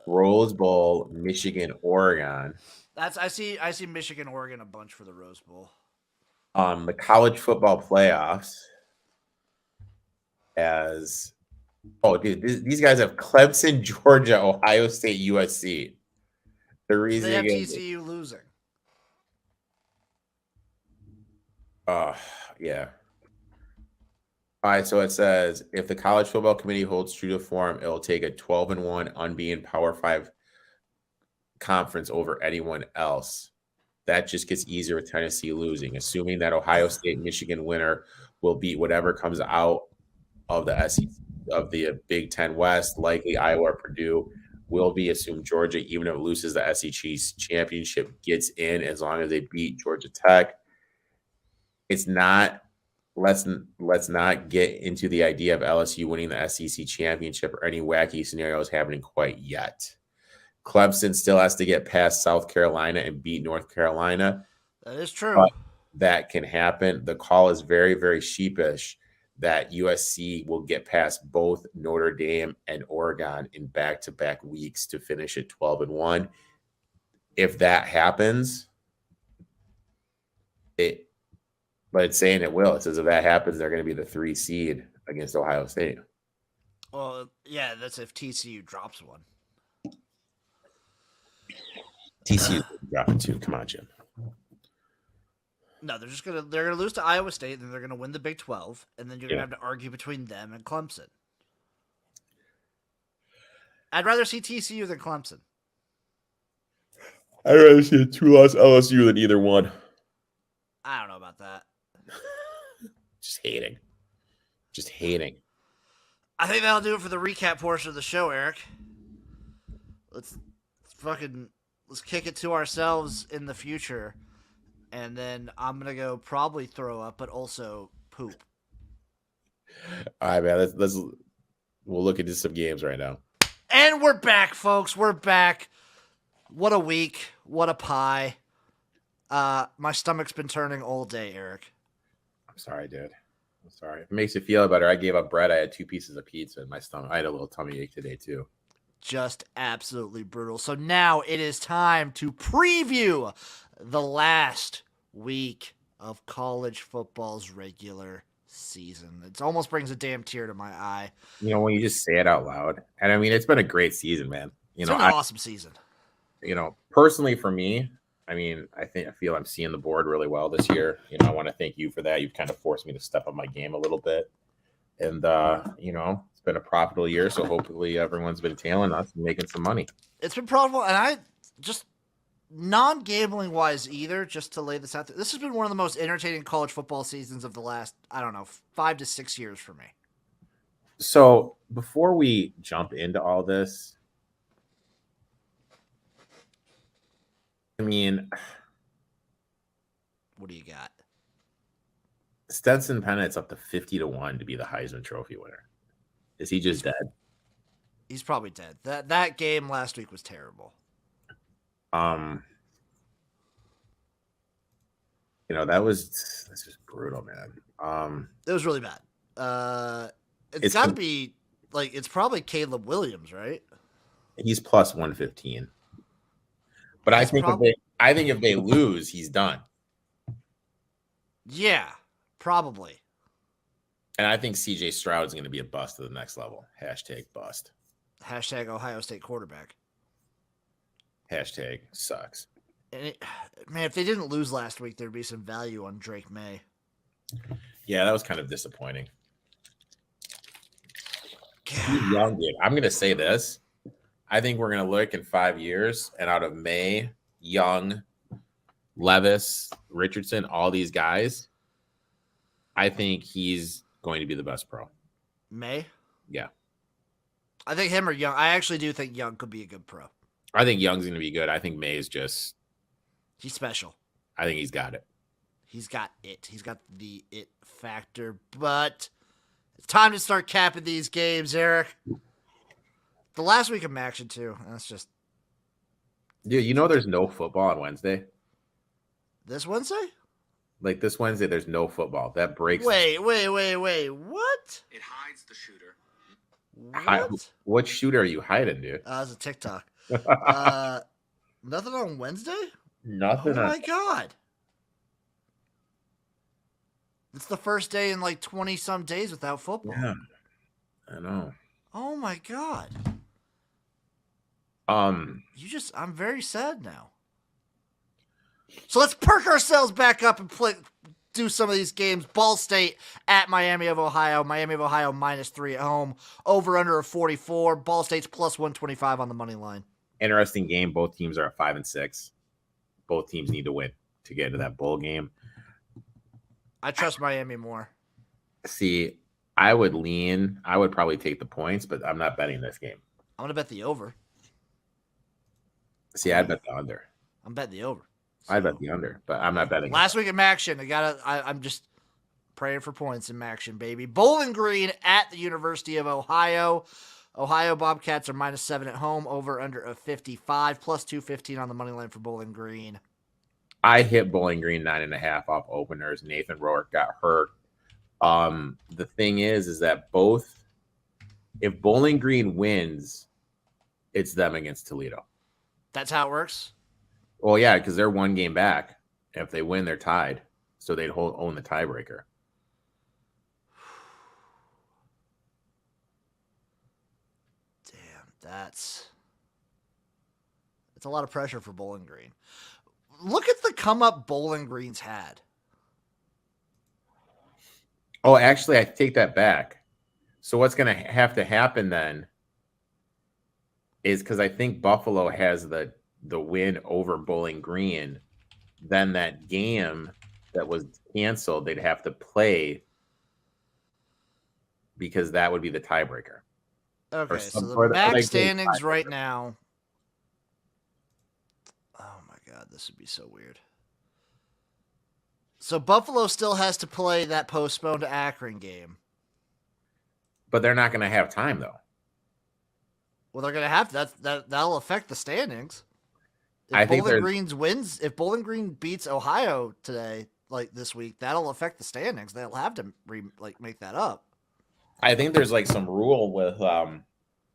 Rose Bowl, Michigan, Oregon. I see Michigan, Oregon a bunch for the Rose Bowl. The college football playoffs as these guys have Clemson, Georgia, Ohio State, USC. The reason they have TCU losing. Yeah. All right, so it says if the college football committee holds true to form, it'll take a 12-1 unbeaten Power 5 conference over anyone else. That just gets easier with Tennessee losing, assuming that Ohio State, Michigan winner will beat whatever comes out of the SEC of the Big Ten West, likely Iowa or Purdue will be assumed Georgia, even if it loses the SEC championship, gets in as long as they beat Georgia Tech. It's not. Let's not get into the idea of LSU winning the SEC championship or any wacky scenarios happening quite yet. Clemson still has to get past South Carolina and beat North Carolina. That is true. But that can happen. The call is very, very sheepish that USC will get past both Notre Dame and Oregon in back-to-back weeks to finish at 12-1. If that happens, but it's saying it will. It says if that happens, they're going to be the 3 seed against Ohio State. Well, yeah, that's if TCU drops one. TCU dropping 2. Come on, Jim. No, they're gonna lose to Iowa State, and then they're gonna win the Big 12, and then you're gonna Yeah. have to argue between them and Clemson. I'd rather see TCU than Clemson. I'd rather see a 2-loss LSU than either one. I don't know about that. Just hating. I think that'll do it for the recap portion of the show, Eric. Let's kick it to ourselves in the future, and then I'm gonna go probably throw up, but also poop. All right, man. We'll look into some games right now. And we're back, folks. We're back. What a week. What a pie. My stomach's been turning all day, Eric. I'm sorry, dude. I'm sorry. If it makes you feel better, I gave up bread. I had 2 pieces of pizza in my stomach. I had a little tummy ache today, too. Just absolutely brutal. So now it is time to preview the last week of college football's regular season. It almost brings a damn tear to my eye. You know, when you just say it out loud. And I mean, it's been a great season, man. It's been an awesome season. Personally for me, I mean, I feel I'm seeing the board really well this year. I want to thank you for that. You've kind of forced me to step up my game a little bit. And, it's been a profitable year. So hopefully everyone's been tailing us and making some money. It's been profitable. And I just, non-gambling wise either, just to lay this out there, this has been one of the most entertaining college football seasons of the last, 5 to 6 years for me. So before we jump into all this, I mean, what do you got? Stetson Bennett's up to 50-1 to be the Heisman Trophy winner. Is he just dead? He's probably dead. That game last week was terrible. That's just brutal, man. It was really bad. It's got to be it's probably Caleb Williams, right? He's plus 115. But I think if they lose, he's done. Yeah, probably. And I think CJ Stroud is going to be a bust to the next level. #bust. #Ohio State quarterback. #sucks. And man, if they didn't lose last week, there'd be some value on Drake May. Yeah, that was kind of disappointing. He's young, dude. I'm going to say this. I think we're going to look in 5 years, and out of May, Young, Levis, Richardson, all these guys, I think he's going to be the best pro. May? Yeah. I think him or Young. I actually do think Young could be a good pro. I think Young's going to be good. I think May is just... He's special. I think he's got it. He's got it. He's got the it factor. But it's time to start capping these games, Eric. The last week of action, too. That's just... Dude, there's no football on Wednesday? This Wednesday? Like this Wednesday, there's no football. That breaks... Wait. What? It hides the shooter. What shooter are you hiding, dude? That's a TikTok. Nothing on Wednesday? Nothing. Oh, my God. It's the first day in 20-some days without football. Yeah, I know. Oh, my God. I'm very sad now. So let's perk ourselves back up and do some of these games. Ball State at Miami of Ohio. Miami of Ohio -3 at home. Over under a 44. Ball State's plus 125 on the money line. Interesting game. Both teams are at 5-6. Both teams need to win to get into that bowl game. I trust Miami more. See, I would probably take the points, but I'm not betting this game. I'm going to bet the over. See, I'd bet the under. I'm betting the over. I'd bet the under, but I'm not betting. Last week in Maction, I'm just praying for points in Maction, baby. Bowling Green at the University of Ohio. Ohio Bobcats are -7 at home. Over under a 55. Plus 215 on the money line for Bowling Green. I hit Bowling Green 9.5 off openers. Nathan Rourke got hurt. The thing is that if Bowling Green wins, it's them against Toledo. That's how it works? Well, yeah, because they're one game back. If they win, they're tied. So they'd own the tiebreaker. Damn, that's a lot of pressure for Bowling Green. Look at the come up Bowling Green's had. Oh, actually, I take that back. So what's going to have to happen then is because I think Buffalo has the win over Bowling Green. Then that game that was canceled, they'd have to play because that would be the tiebreaker. Okay, so the max standings right now. Oh my God, this would be so weird. So Buffalo still has to play that postponed Akron game. But they're not going to have time, though. Well, they're going to have to. That'll affect the standings. If Bowling Green beats Ohio today, like this week, that'll affect the standings. They'll have to make that up. I think there's like some rule with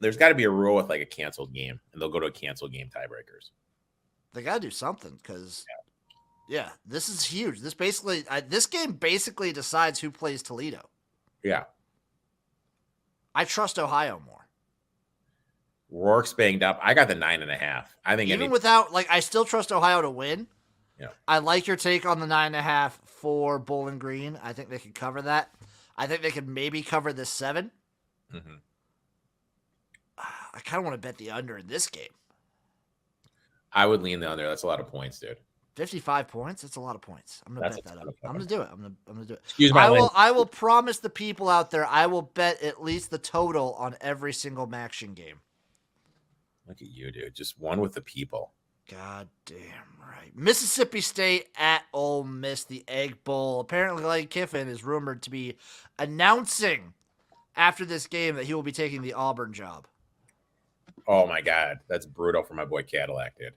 there's got to be a rule with like a canceled game, and they'll go to a canceled game tiebreakers. They got to do something because, yeah, this is huge. This game basically decides who plays Toledo. Yeah, I trust Ohio more. Rourke's banged up. I got the 9.5. I think even without I still trust Ohio to win. Yeah, I like your take on the 9.5 for Bowling Green. I think they could cover that. I think they could maybe cover this 7. Mm-hmm. I kind of want to bet the under in this game. I would lean the under. That's a lot of points, dude. 55 points? That's a lot of points. I'm going to bet that up. I'm going to do it. I'm going to do it. Excuse my language. I will promise the people out there, I will bet at least the total on every single Maction game. Look at you, dude. Just one with the people. God damn right. Mississippi State at Ole Miss, the Egg Bowl. Apparently, Lane Kiffin is rumored to be announcing after this game that he will be taking the Auburn job. Oh, my God. That's brutal for my boy Cadillac, dude.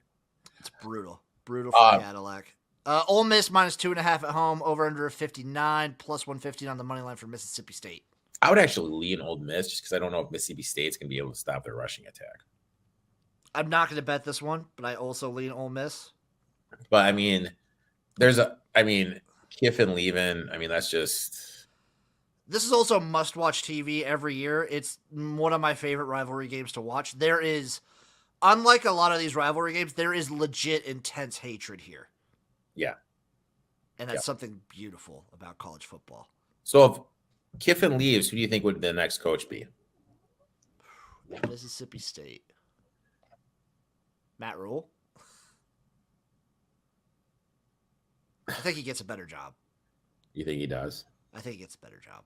It's brutal. Brutal for Cadillac. Ole Miss minus 2.5 at home, over under 59, plus 115 on the money line for Mississippi State. I would actually lean Ole Miss just because I don't know if Mississippi State's going to be able to stop their rushing attack. I'm not going to bet this one, but I also lean Ole Miss. But, Kiffin leaving, that's just... This is also must-watch TV every year. It's one of my favorite rivalry games to watch. There is, unlike a lot of these rivalry games, there is legit intense hatred here. Yeah. And that's something beautiful about college football. So if Kiffin leaves, who do you think would the next coach be? Mississippi State. Matt Rule? I think he gets a better job. You think he does? I think he gets a better job.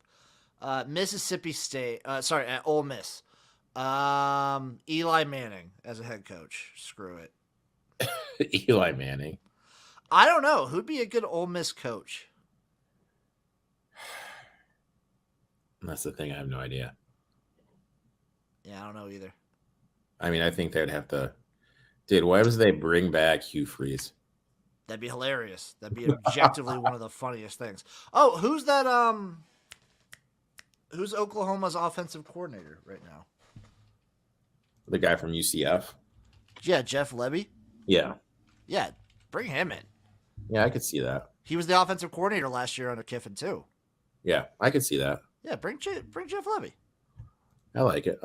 Mississippi State. At Ole Miss. Eli Manning as a head coach. Screw it. Eli Manning. I don't know. Who'd be a good Ole Miss coach? That's the thing. I have no idea. Yeah, I don't know either. I think they'd have to... Dude, why was they bring back Hugh Freeze? That'd be hilarious. That'd be objectively one of the funniest things. Oh, who's that? Who's Oklahoma's offensive coordinator right now? The guy from UCF? Yeah, Jeff Lebby? Yeah. Yeah, bring him in. Yeah, I could see that. He was the offensive coordinator last year under Kiffin, too. Yeah, I could see that. Yeah, bring Jeff Lebby. I like it.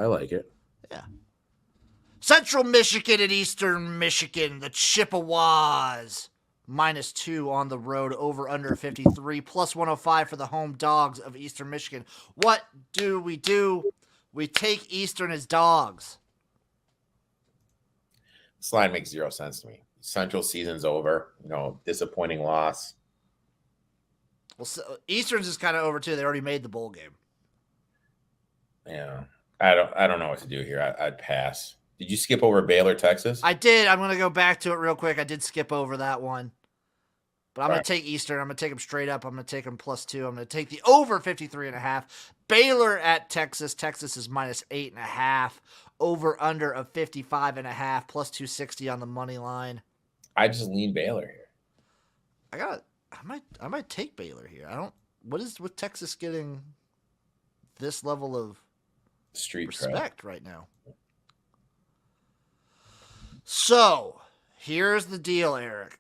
Yeah. Central Michigan and Eastern Michigan, the Chippewas. -2 on the road, over under 53, plus 105 for the home dogs of Eastern Michigan. What do? We take Eastern as dogs. This line makes zero sense to me. Central season's over. Disappointing loss. Well, so Eastern's is kind of over too. They already made the bowl game. Yeah, I don't know what to do here. I'd pass. Did you skip over Baylor, Texas? I did. I'm going to go back to it real quick. I did skip over that one. But I'm going to take Eastern. I'm going to take them straight up. I'm going to take them +2. I'm going to take the over 53.5. Baylor at Texas. Texas is -8.5. Over under of 55.5, plus 260 on the money line. I just lean Baylor here. I might take Baylor here. What is with Texas getting this level of Street respect right now? So, here's the deal, Eric.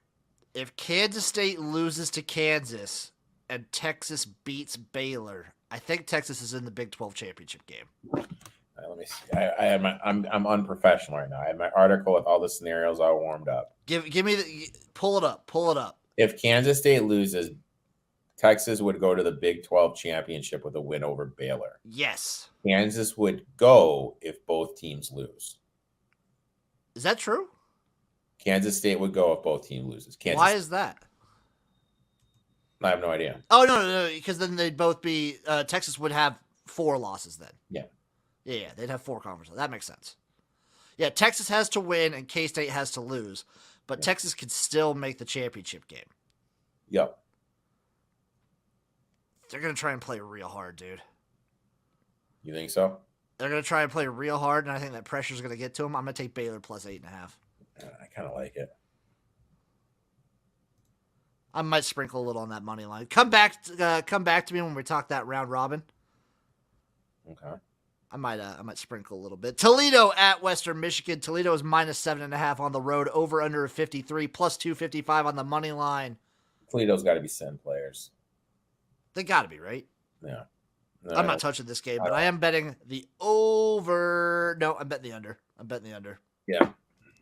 If Kansas State loses to Kansas and Texas beats Baylor, I think Texas is in the Big 12 championship game. Let me see. I'm unprofessional right now. I have my article with all the scenarios all warmed up. Give me pull it up. If Kansas State loses, Texas would go to the Big 12 championship with a win over Baylor. Yes. Kansas would go if both teams lose. Is that true? Kansas State would go if both teams loses. Why is that? I have no idea. Oh, no, because then they'd both be Texas would have 4 losses then. Yeah, they'd have 4 conferences. That makes sense. Yeah, Texas has to win and K-State has to lose, but Texas can still make the championship game. Yep. They're going to try and play real hard, dude. You think so? They're going to try and play real hard, and I think that pressure's going to get to them. I'm going to take Baylor plus 8.5. I kind of like it. I might sprinkle a little on that money line. Come back to me when we talk that round robin. Okay. I might sprinkle a little bit. Toledo at Western Michigan. Toledo is minus 7.5 on the road. Over under 53 plus 255 on the money line. Toledo's got to be send players. They got to be, right? Yeah. No, I'm not touching this game, but I am betting the over. No, I'm betting the under. Yeah.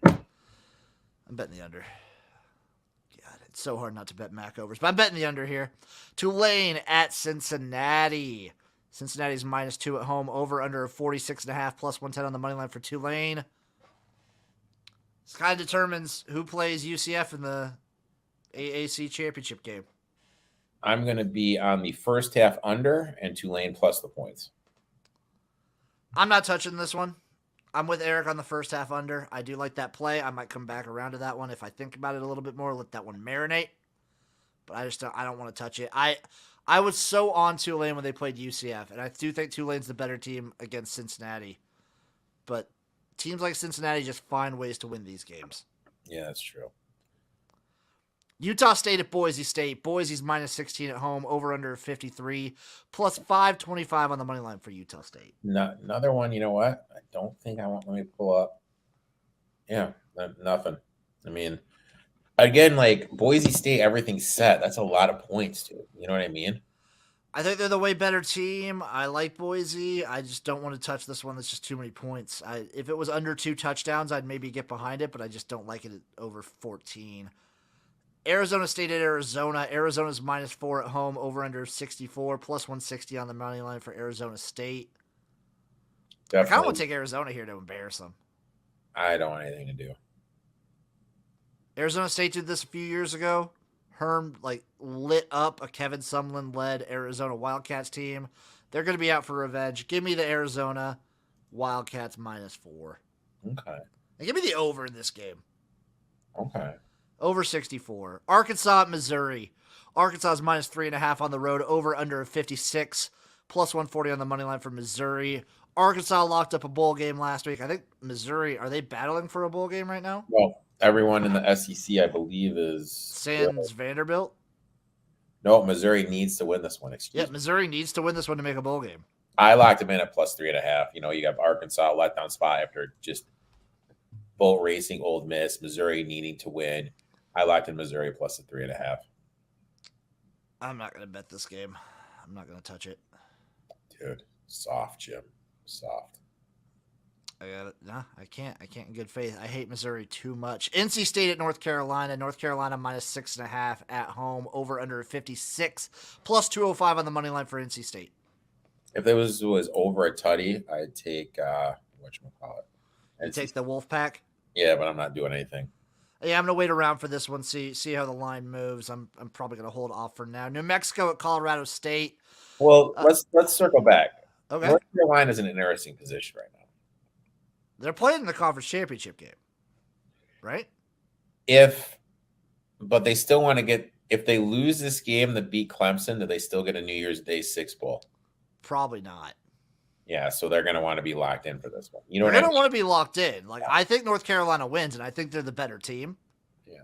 I'm betting the under. God, it's so hard not to bet MAC overs, but I'm betting the under here. Tulane at Cincinnati. Cincinnati's minus 2 at home. Over under 46.5 plus 110 on the money line for Tulane. This kind of determines who plays UCF in the AAC championship game. I'm going to be on the first half under and Tulane plus the points. I'm not touching this one. I'm with Eric on the first half under. I do like that play. I might come back around to that one if I think about it a little bit more. Let that one marinate. But I don't want to touch it. I was so on Tulane when they played UCF, and I do think Tulane's the better team against Cincinnati. But teams like Cincinnati just find ways to win these games. Yeah, that's true. Utah State at Boise State. Boise's minus 16 at home, over under 53, plus 525 on the money line for Utah State. Another one, you know what? I don't think I want. Let me pull up. Yeah, nothing. I mean, again, like Boise State, everything's set. That's a lot of points, too. You know what I mean? I think they're the way better team. I like Boise. I just don't want to touch this one. That's just too many points. If it was under 2 touchdowns, I'd maybe get behind it, but I just don't like it at over 14. Arizona State at Arizona. Arizona's minus 4 at home, over under 64, plus 160 on the money line for Arizona State. Definitely. I kind of want to take Arizona here to embarrass them. I don't want anything to do. Arizona State did this a few years ago. Herm lit up a Kevin Sumlin-led Arizona Wildcats team. They're going to be out for revenge. Give me the Arizona Wildcats minus 4. Okay. And give me the over in this game. Okay. Over 64. Arkansas at Missouri. Arkansas is minus 3.5 on the road. Over under 56. Plus 140 on the money line for Missouri. Arkansas locked up a bowl game last week. I think Missouri, are they battling for a bowl game right now? Well, everyone in the SEC, I believe, is Sans Vanderbilt. No, Missouri needs to win this one. Excuse me. Missouri needs to win this one to make a bowl game. I locked them in at plus 3.5. You know, you got Arkansas letdown spot after just boat racing Ole Miss. Missouri needing to win. I locked in Missouri plus the 3.5. I'm not going to bet this game. I'm not going to touch it. Dude, soft, Jim. Soft. I got it. No, I can't. I can't in good faith. I hate Missouri too much. NC State at North Carolina. North Carolina minus 6.5 at home. Over under 56. Plus 205 on the money line for NC State. If it was over a tutty, I'd take whatchamacallit. You take the Wolfpack? Yeah, but I'm not doing anything. Yeah, I'm gonna wait around for this one. See how the line moves. I'm probably gonna hold off for now. New Mexico at Colorado State. Well, let's circle back. Okay. North Carolina is in an interesting position right now. They're playing in the conference championship game, right? But they still want to get. If they lose this game that beat Clemson, do they still get a New Year's Day 6 bowl? Probably not. Yeah, so they're going to want to be locked in for this one. You know, they don't want to be locked in. I think North Carolina wins, and I think they're the better team. Yeah.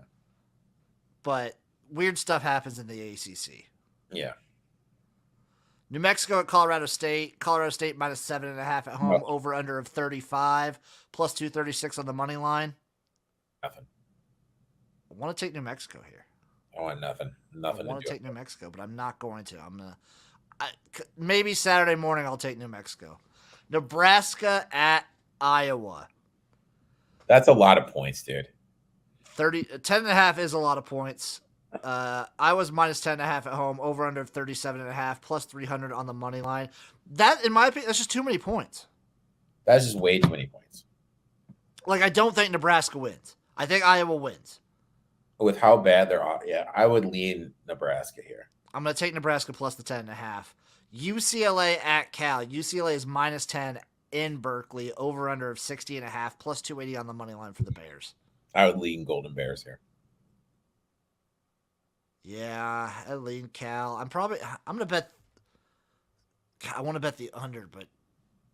But weird stuff happens in the ACC. Yeah. New Mexico at Colorado State. Colorado State minus 7.5 at home. No. Over under of 35. Plus 236 on the money line. Nothing. I want to take New Mexico here. I want nothing. I Nothing want to to do. take New Mexico, but I'm not going to. Maybe Saturday morning I'll take New Mexico. Nebraska at Iowa. That's a lot of points, dude. 10.5 is a lot of points. Iowa's minus 10.5 at home, over under 37.5, plus 300 on the money line. That, in my opinion, that's just too many points. That's just way too many points. Like, I don't think Nebraska wins. I think Iowa wins. With how bad they're off, yeah, I would lean Nebraska here. I'm going to take Nebraska plus the 10.5. UCLA at Cal. UCLA is minus 10 in Berkeley, over under of 60.5, plus 280 on the money line for the Bears. I would lean Golden Bears here. Yeah, I lean Cal. I'm going to bet. I want to bet the under, but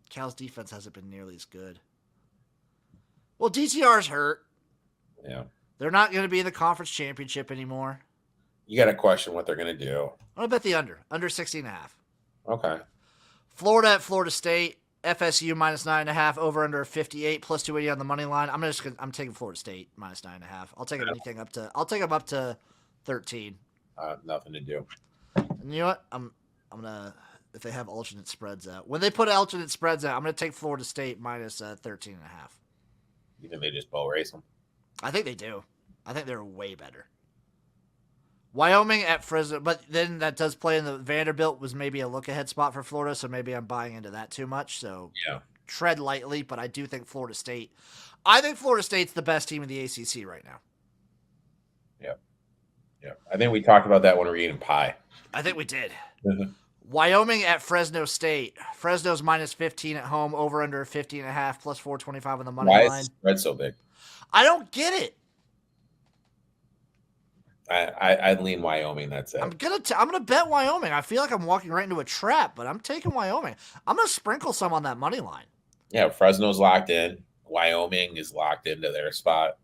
Cal's defense hasn't been nearly as good. Well, DTR's hurt. Yeah. They're not going to be in the conference championship anymore. You got to question what they're going to do. I'm going to bet the under 60.5. Okay. Florida at Florida State. FSU minus 9.5, over under 58, plus 280 on the money line. I'm taking Florida State minus 9.5. I'll take them up to 13. Nothing to do. And you know what? I'm gonna, if they have alternate spreads out, when they put alternate spreads out, I'm gonna take Florida State minus 13.5. You think they just bow race them? I think they do. I think they're way better. Wyoming at Fresno, but then that does play in the Vanderbilt was maybe a look-ahead spot for Florida, so maybe I'm buying into that too much. So yeah, tread lightly, but I do think Florida State. I think Florida State's the best team in the ACC right now. Yeah. I think we talked about that when we were eating pie. I think we did. Wyoming at Fresno State. Fresno's minus 15 at home, over under 50.5, plus 425 on the money line. Why is the spread so big? I don't get it. I'd lean Wyoming. That's it. I'm gonna bet Wyoming. I feel like I'm walking right into a trap, but I'm taking Wyoming. I'm gonna sprinkle some on that money line. Yeah, Fresno's locked in. Wyoming is locked into their spot.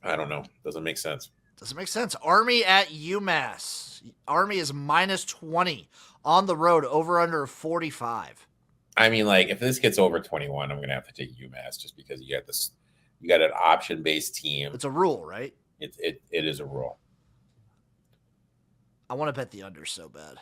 I don't know. Doesn't make sense. Doesn't make sense. Army at UMass. Army is minus 20 on the road, over under 45. I mean, like, if this gets over 21, I'm gonna have to take UMass just because you got an option based team. It's a rule, right? It is a rule. I want to bet the under so bad.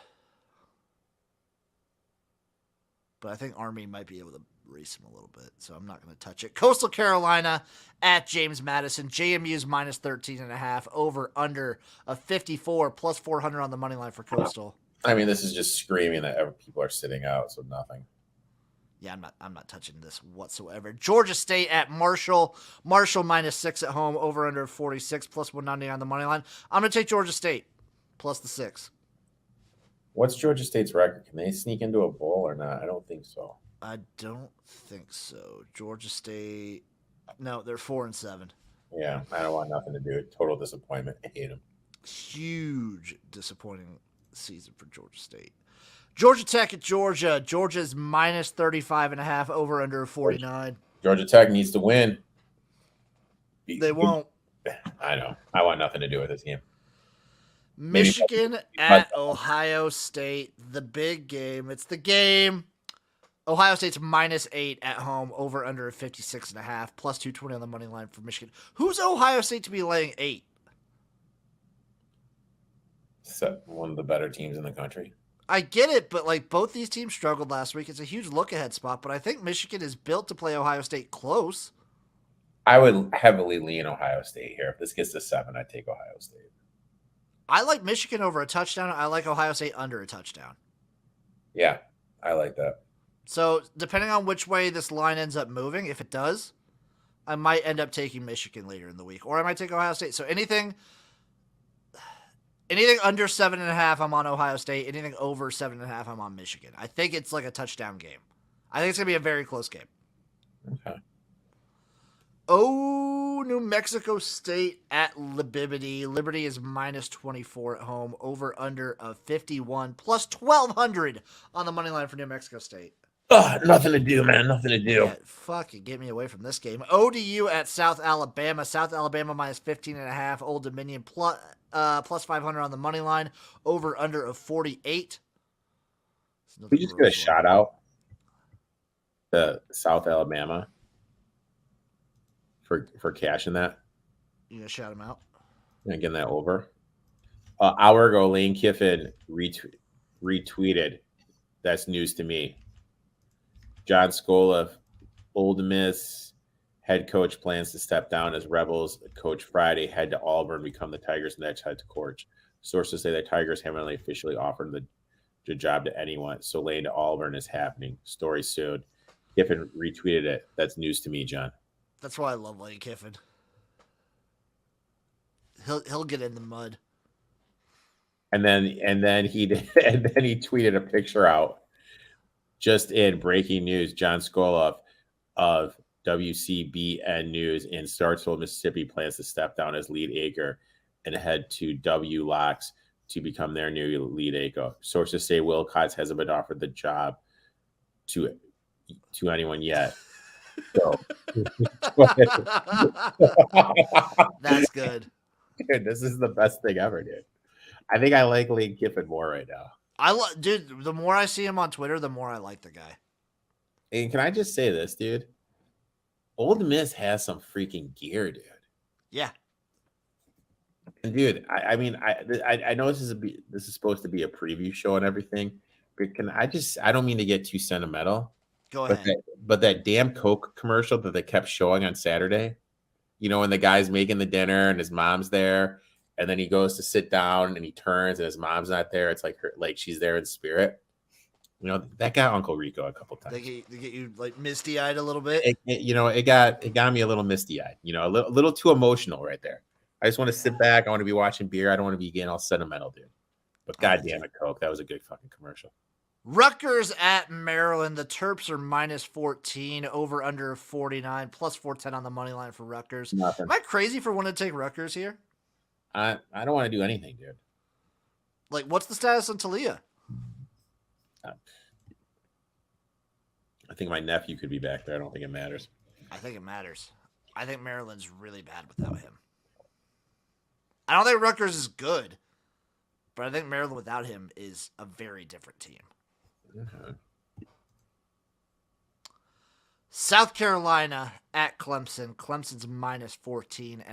But I think Army might be able to race him a little bit, so I'm not going to touch it. Coastal Carolina at James Madison. JMU's minus 13.5, over under a 54, plus 400 on the money line for Coastal. I mean, this is just screaming that people are sitting out, so nothing. Yeah, I'm not touching this whatsoever. Georgia State at Marshall. Marshall minus 6 at home, over under 46, plus 190 on the money line. I'm going to take Georgia State plus the 6. What's Georgia State's record? Can they sneak into a bowl or not? I don't think so. I don't think so. Georgia State, no, they're 4-7. Yeah, I don't want nothing to do with it. Total disappointment. I hate them. Huge disappointing season for Georgia State. Georgia Tech at Georgia. Georgia's minus 35.5, over under 49. Georgia Tech needs to win. They won't. I know. I want nothing to do with this game. Michigan at Ohio State. The big game. It's the game. Ohio State's minus 8 at home, over under 56.5, plus 220 on the money line for Michigan. Who's Ohio State to be laying 8? One of the better teams in the country. I get it, but like both these teams struggled last week. It's a huge look-ahead spot, but I think Michigan is built to play Ohio State close. I would heavily lean Ohio State here. If this gets to 7, I'd take Ohio State. I like Michigan over a touchdown. I like Ohio State under a touchdown. Yeah, I like that. So depending on which way this line ends up moving, if it does, I might end up taking Michigan later in the week, or I might take Ohio State. So anything under 7.5, I'm on Ohio State. Anything over 7.5, I'm on Michigan. I think it's like a touchdown game. I think it's going to be a very close game. Okay. Oh, New Mexico State at Liberty. Liberty is minus 24 at home, over under of 51, plus 1,200 on the money line for New Mexico State. Nothing to do, man. Nothing to do. Yeah, fucking get me away from this game. ODU at South Alabama. South Alabama minus 15.5. Old Dominion plus 500 on the money line. Over under of 48. We just get a shout out to South Alabama for cashing that. You gonna shout him out? And getting that over. Hour ago, Lane Kiffin retweeted. That's news to me. John Scola, Ole Miss head coach, plans to step down as Rebels coach Friday. Head to Auburn, become the Tigers' next head coach. Sources say the Tigers haven't officially offered the job to anyone. So Lane to Auburn is happening. Story soon. Kiffin retweeted it. That's news to me, John. That's why I love Lane Kiffin. He'll get in the mud. And then he tweeted a picture out. Just in breaking news, John Skoloff of WCBN News in Starksville, Mississippi, plans to step down as lead anchor and head to W Locks to become their new lead anchor. Sources say Wilcox hasn't been offered the job to anyone yet. So. That's good. Dude, this is the best thing ever, dude. I think I like Lane Kiffin more right now. Dude, the more I see him on Twitter, the more I like the guy. And can I just say this, dude? Old Miss has some freaking gear, dude. Yeah. And dude, I mean, I know this is supposed to be a preview show and everything, but I don't mean to get too sentimental. Go ahead. But that damn Coke commercial that they kept showing on Saturday, you know, when the guy's making the dinner and his mom's there. And then he goes to sit down and he turns and his mom's not there. It's like she's there in spirit. You know, that got Uncle Rico a couple times. They get you like misty eyed a little bit. It got me a little misty eyed. You know, a little too emotional right there. I just want to sit back. I want to be watching beer. I don't want to be getting all sentimental, dude. But goddamn it, Coke, that was a good fucking commercial. Rutgers at Maryland. The Terps are minus 14, over under 49, plus 410 on the money line for Rutgers. Nothing. Am I crazy for wanting to take Rutgers here? I don't want to do anything, dude. Like, what's the status on Talia? I think my nephew could be back there. I don't think it matters. I think it matters. I think Maryland's really bad without him. I don't think Rutgers is good, but I think Maryland without him is a very different team. Okay. South Carolina at Clemson. Clemson's minus 14.5,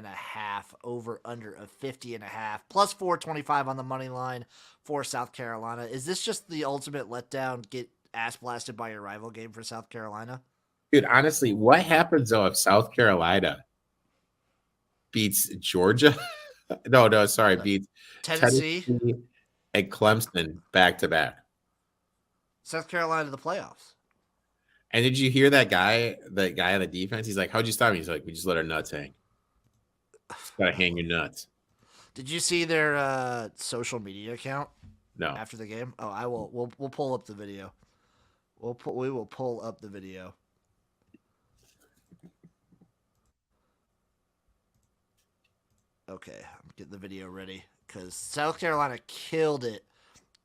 over under of 50.5, plus 425 on the money line for South Carolina. Is this just the ultimate letdown? Get ass blasted by your rival game for South Carolina? Dude, honestly, what happens though if South Carolina beats Georgia? beats Tennessee and Clemson back to back. South Carolina to the playoffs. And did you hear that guy on the defense? He's like, how'd you stop me? He's like, we just let our nuts hang. Just gotta hang your nuts. Did you see their social media account? No. After the game? Oh, I will. We'll pull up the video. We will pull up the video. Okay, I'm getting the video ready because South Carolina killed it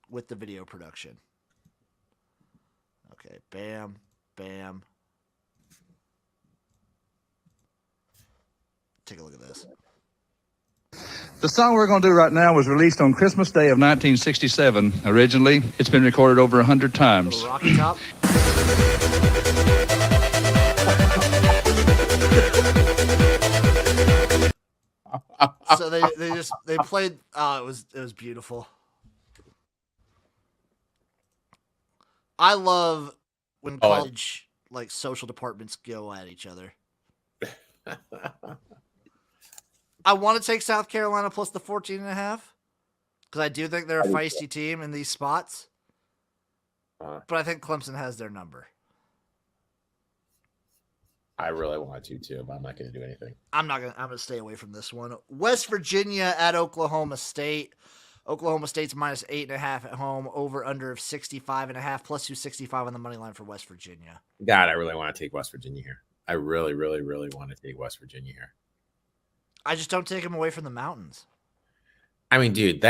with the video production. Okay, bam, bam. Take a look at this. The song we're going to do right now was released on Christmas Day of 1967. Originally, it's been recorded over 100 times. Little Rocky Top. So they played. Oh, it was beautiful. I love when college like social departments go at each other. I want to take South Carolina plus the 14.5 because I do think they're a feisty team in these spots. But I think Clemson has their number. I really want to too, but I'm not going to do anything. I'm going to stay away from this one. West Virginia at Oklahoma State. Oklahoma State's minus 8.5 at home, over under of 65.5, plus 265 on the money line for West Virginia. God, I really want to take West Virginia here. I really, really, really want to take West Virginia here. I just don't take them away from the mountains. I mean, dude,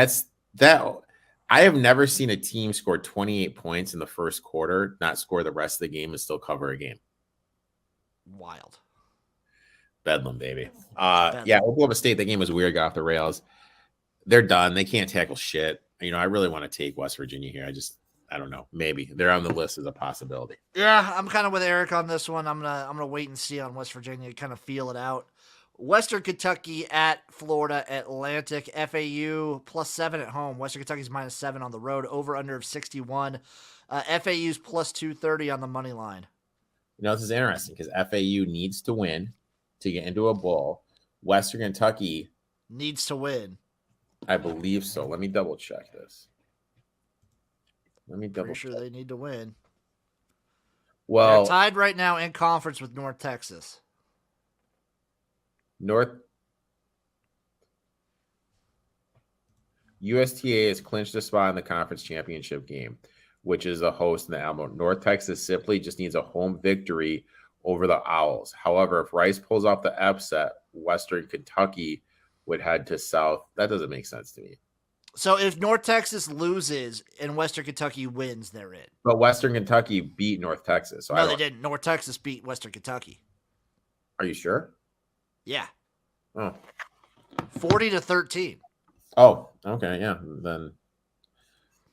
I have never seen a team score 28 points in the first quarter, not score the rest of the game, and still cover a game. Wild. Bedlam, baby. Bedlam. Yeah, Oklahoma State, that game was weird, got off the rails. They're done. They can't tackle shit. I really want to take West Virginia here. I don't know. Maybe they're on the list as a possibility. Yeah, I'm kind of with Eric on this one. I'm gonna wait and see on West Virginia, kind of feel it out. Western Kentucky at Florida Atlantic. FAU +7 at home. Western Kentucky's -7 on the road. Over under of 61. FAU's +230 on the money line. This is interesting because FAU needs to win to get into a bowl. Western Kentucky needs to win. I believe so. Let me double check this. Pretty sure they need to win. Well, they're tied right now in conference with North Texas. USTA has clinched a spot in the conference championship game, which is a host in the Alamo. North Texas simply just needs a home victory over the Owls. However, if Rice pulls off the upset, Western Kentucky would head to South. That doesn't make sense to me. So if North Texas loses and Western Kentucky wins, they're in. But Western Kentucky beat North Texas. So no, they didn't. North Texas beat Western Kentucky. Are you sure? Yeah. Oh. 40-13. Oh, okay. Yeah. Then.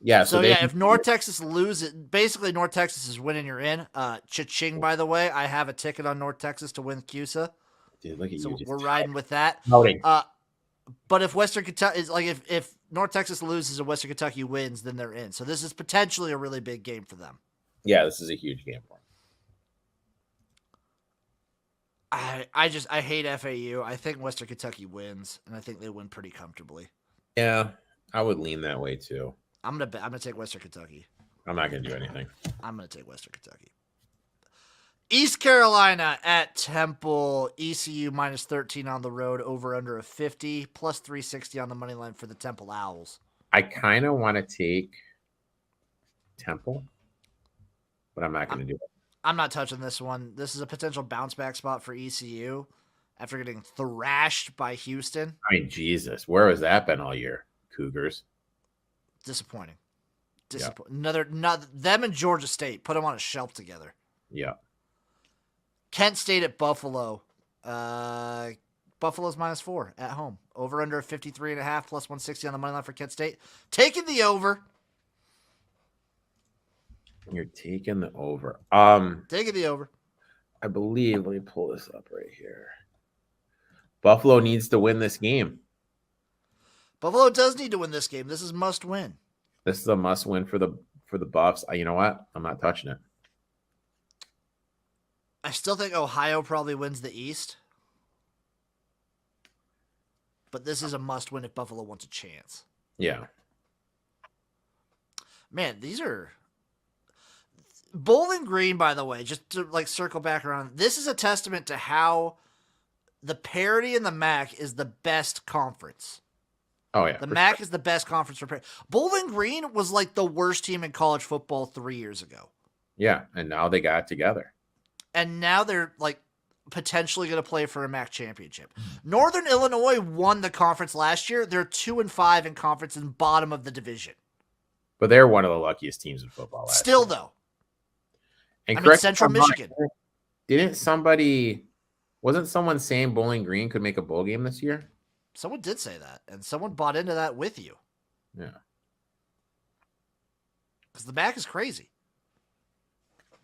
Yeah. So if North Texas loses, basically North Texas is winning, you're in. Cha-ching, by the way. I have a ticket on North Texas to win CUSA. Dude, look at so you. We're riding with that. But if Western Kentucky is if North Texas loses and Western Kentucky wins, then they're in. So this is potentially a really big game for them. Yeah, this is a huge game for them. I hate FAU. I think Western Kentucky wins, and I think they win pretty comfortably. Yeah, I would lean that way too. I'm gonna take Western Kentucky. I'm not gonna do anything. I'm gonna take Western Kentucky. East Carolina at Temple. ECU -13 on the road. Over under of 50. +360 on the money line for the Temple Owls. I kind of want to take Temple, but I'm not going to do it. I'm not touching this one. This is a potential bounce back spot for ECU after getting thrashed by Houston. I mean, Jesus, where has that been all year? Cougars. Disappointing. Them and Georgia State. Put them on a shelf together. Yeah. Kent State at Buffalo. Buffalo's -4 at home. Over under 53.5 +160 on the money line for Kent State. Taking the over. You're taking the over. Taking the over. I believe. Let me pull this up right here. Buffalo needs to win this game. Buffalo does need to win this game. This is must win. This is a must win for the Buffs. You know what? I'm not touching it. I still think Ohio probably wins the East. But this is a must win if Buffalo wants a chance. Yeah. Man, these are Bowling Green, by the way, just to circle back around. This is a testament to how the parity in the MAC is the best conference. Oh, yeah. The MAC is the best conference for parity. Bowling Green was the worst team in college football 3 years ago. Yeah, and now they got it together. And now they're potentially going to play for a MAC championship. Northern Illinois won the conference last year. They're 2-5 in conference and bottom of the division. But they're one of the luckiest teams in football last year. Still, though. And Central Michigan. Wasn't someone saying Bowling Green could make a bowl game this year? Someone did say that, and someone bought into that with you. Yeah. Because the MAC is crazy.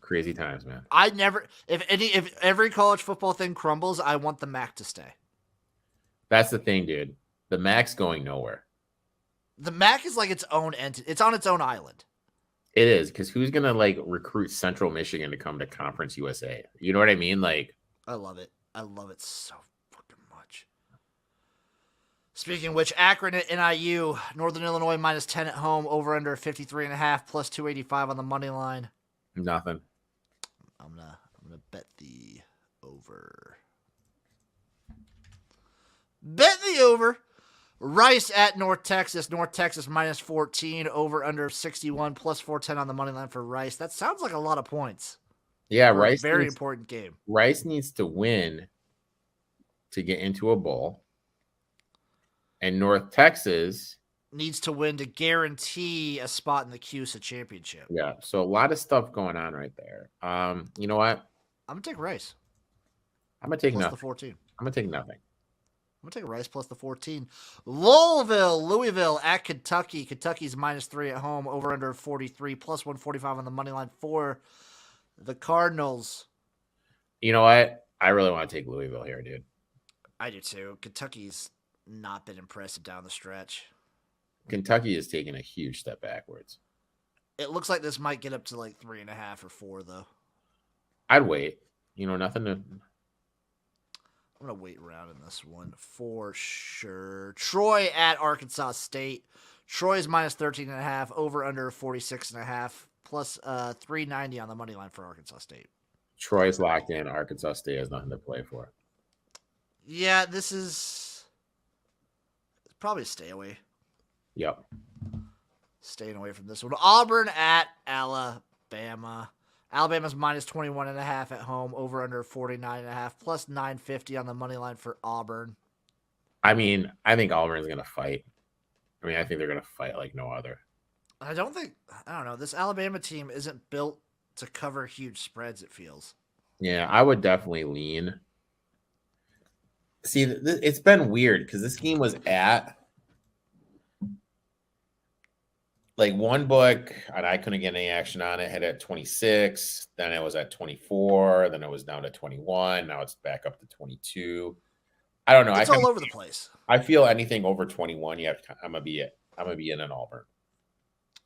Crazy times, man. If every college football thing crumbles, I want the MAC to stay. That's the thing, dude. The MAC's going nowhere. The MAC is its own entity. It's on its own island. It is, because who's gonna recruit Central Michigan to come to Conference USA? You know what I mean? I love it. I love it so fucking much. Speaking of which, Akron at NIU, Northern Illinois -10 at home, over under 53.5 +285 on the money line. Nothing. I'm gonna bet the over. Bet the over. Rice at North Texas. North Texas -14, over under 61 +410 on the money line for Rice. That sounds like a lot of points. Yeah, Rice. Very important game. Rice needs to win to get into a bowl. And North Texas needs to win to guarantee a spot in the CUSA championship. Yeah, so a lot of stuff going on right there. You know what? I'm gonna take Rice. I'm gonna take plus nothing. the 14. I'm gonna take nothing. I'm gonna take Rice plus the 14. Louisville at Kentucky. Kentucky's -3 at home. Over under 43 plus 145 on the money line for the Cardinals. You know what? I really want to take Louisville here, dude. I do too. Kentucky's not been impressive down the stretch. Kentucky is taking a huge step backwards. It looks like this might get up to like 3.5 or 4 though. I'd wait. You know, nothing to. I'm going to wait around in this one for sure. Troy at Arkansas State. Troy's -13.5, over under 46.5, plus 390 on the money line for Arkansas State. Troy's locked in. Arkansas State has nothing to play for. Yeah, this is probably stay away. Yep. Staying away from this one. Auburn at Alabama. Alabama's -21.5 at home, over under 49.5, plus 950 on the money line for Auburn. I mean, I think Auburn's going to fight. I mean, I think they're going to fight like no other. I don't know. This Alabama team isn't built to cover huge spreads, it feels. Yeah, I would definitely lean. See, it's been weird because this game was at like one book, and I couldn't get any action on it. Had at 26, then it was at 24, then it was down to 21. Now it's back up to 22. I don't know. It's all over the place. I feel anything over 21, I'm gonna be in an Auburn.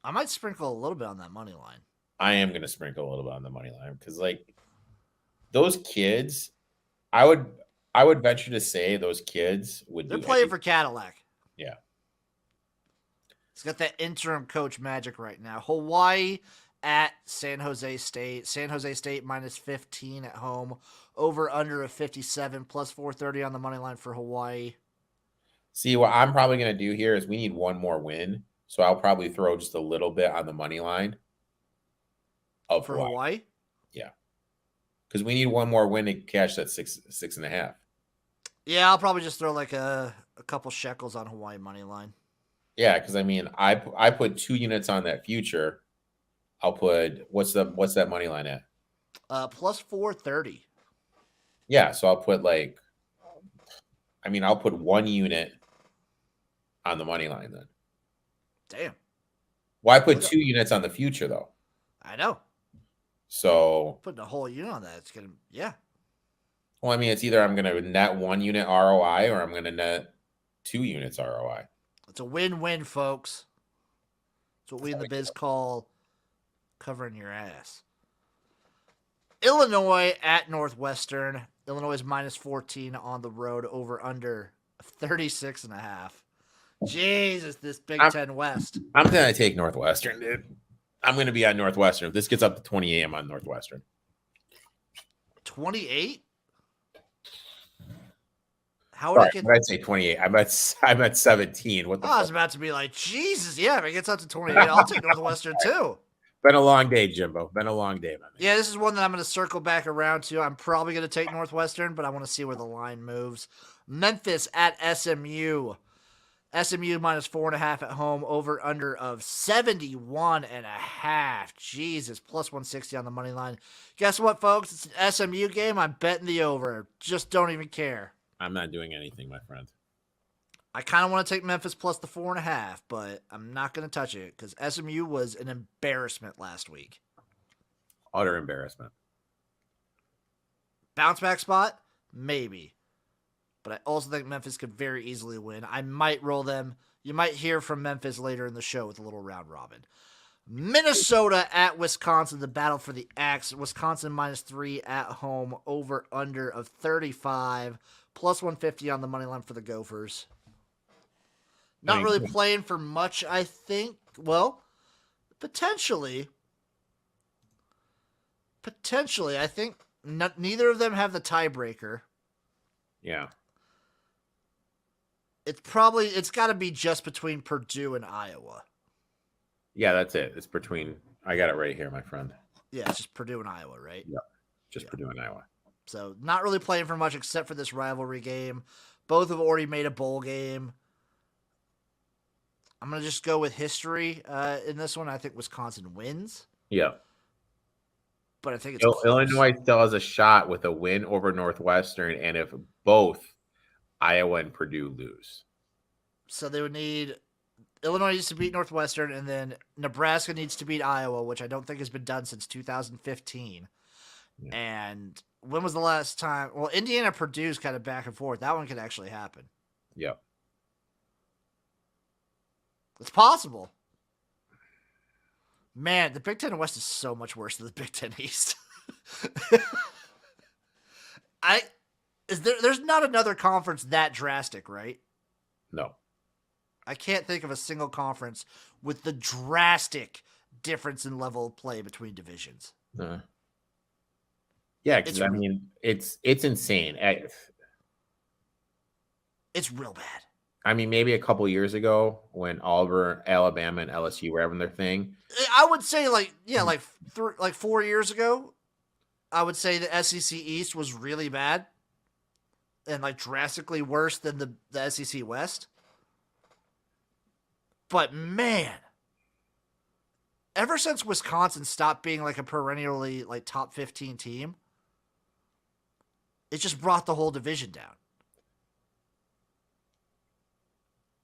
I might sprinkle a little bit on that money line. I am gonna sprinkle a little bit on the money line because like those kids, I would venture to say those kids would. They're playing for Cadillac. Yeah. He's got that interim coach magic right now. Hawaii at San Jose State. San Jose State -15 at home. Over under of 57, plus 430 on the money line for Hawaii. See, what I'm probably going to do here is we need one more win. So I'll probably throw just a little bit on the money line. For Hawaii? Yeah. Because we need one more win to cash that 6.5. Yeah, I'll probably just throw like a couple shekels on Hawaii money line. Yeah, because I mean, I put 2 units on that future. I'll put what's that money line at? Plus 430. Yeah, so I'll put I'll put 1 unit on the money line then. Damn. Well, I put 2 units on the future though. I know. So putting a whole unit on that, it's gonna Well, I mean, it's either I'm gonna net 1 unit ROI or I'm gonna net 2 units ROI. It's a win-win, folks. It's what we in the biz call covering your ass. Illinois at Northwestern. Illinois is -14 on the road, over under 36.5. Jesus, this Big Ten West. I'm going to take Northwestern, dude. I'm going to be at Northwestern. If this gets up to 28, I'm on Northwestern. 28? How would it get? I'd say 28. I'm at 17. What the I was about to be like, Jesus, yeah, if it gets up to 28, I'll take Northwestern too. Been a long day, Jimbo. Been a long day, man. Yeah, this is one that I'm going to circle back around to. I'm probably going to take Northwestern, but I want to see where the line moves. Memphis at SMU. SMU -4.5 at home, over under of 71.5. Jesus, plus 160 on the money line. Guess what, folks? It's an SMU game. I'm betting the over. Just don't even care. I'm not doing anything, my friend. I kind of want to take Memphis plus the 4.5, but I'm not going to touch it because SMU was an embarrassment last week. Utter embarrassment. Bounce back spot? Maybe. But I also think Memphis could very easily win. I might roll them. You might hear from Memphis later in the show with a little round robin. Minnesota at Wisconsin, the battle for the X. Wisconsin -3 at home, over under of 35, plus 150 on the money line for the Gophers. Not really playing for much, I think. Well, potentially. I think neither of them have the tiebreaker. Yeah. It's got to be just between Purdue and Iowa. Yeah, that's it. It's between. I got it right here, my friend. Yeah, it's just Purdue and Iowa, right? Yeah, just Purdue and Iowa. So not really playing for much except for this rivalry game. Both have already made a bowl game. I'm going to just go with history in this one. I think Wisconsin wins, Yeah. but I think it's close. Illinois still has a shot with a win over Northwestern, and if both Iowa and Purdue lose. So they would need Illinois needs to beat Northwestern, and then Nebraska needs to beat Iowa, which I don't think has been done since 2015. Yeah. And when was the last time? Well, Indiana Purdue's kind of back and forth. That one could actually happen. Yep. It's possible. Man, the Big Ten West is so much worse than the Big Ten East. There's not another conference that drastic, right? No. I can't think of a single conference with the drastic difference in level of play between divisions. Yeah, because I mean, it's insane. It's real bad. I mean, maybe a couple years ago when Auburn, Alabama, and LSU were having their thing. I would say, like 4 years ago, I would say the SEC East was really bad and like drastically worse than the SEC West. But man, ever since Wisconsin stopped being like a perennially like top 15 team, it just brought the whole division down.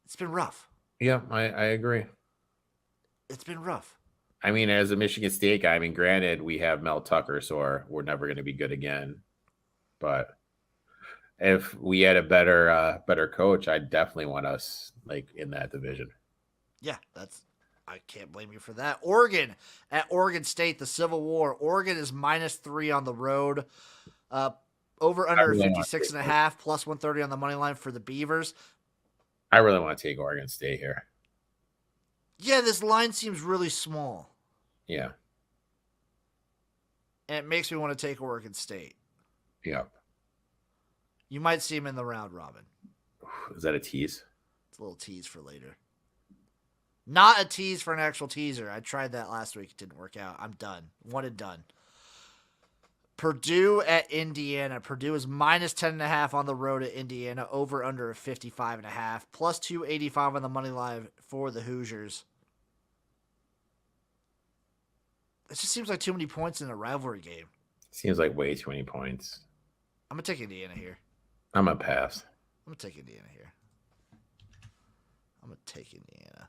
It's been rough. Yeah, I agree. It's been rough. I mean, as a Michigan State guy, I mean, granted, we have Mel Tucker, so we're never going to be good again. But if we had a better coach, I'd definitely want us like in that division. Yeah, I can't blame you for that. Oregon at Oregon State, the Civil War. Oregon is -3 on the road. Over under 56.5 plus 130 on the money line for the Beavers. I really want to take Oregon State here. Yeah, this line seems really small. Yeah. And it makes me want to take Oregon State. Yep. You might see him in the round robin. Is that a tease? It's a little tease for later. Not a tease for an actual teaser. I tried that last week. It didn't work out. I'm done. One and done. Purdue at Indiana. Purdue is -10.5 on the road at Indiana. Over under 55.5. Plus 285 on the money line for the Hoosiers. It just seems like too many points in a rivalry game. Seems like way too many points. I'm going to take Indiana here. I'm going to pass. I'm going to take Indiana here. I'm going to take Indiana.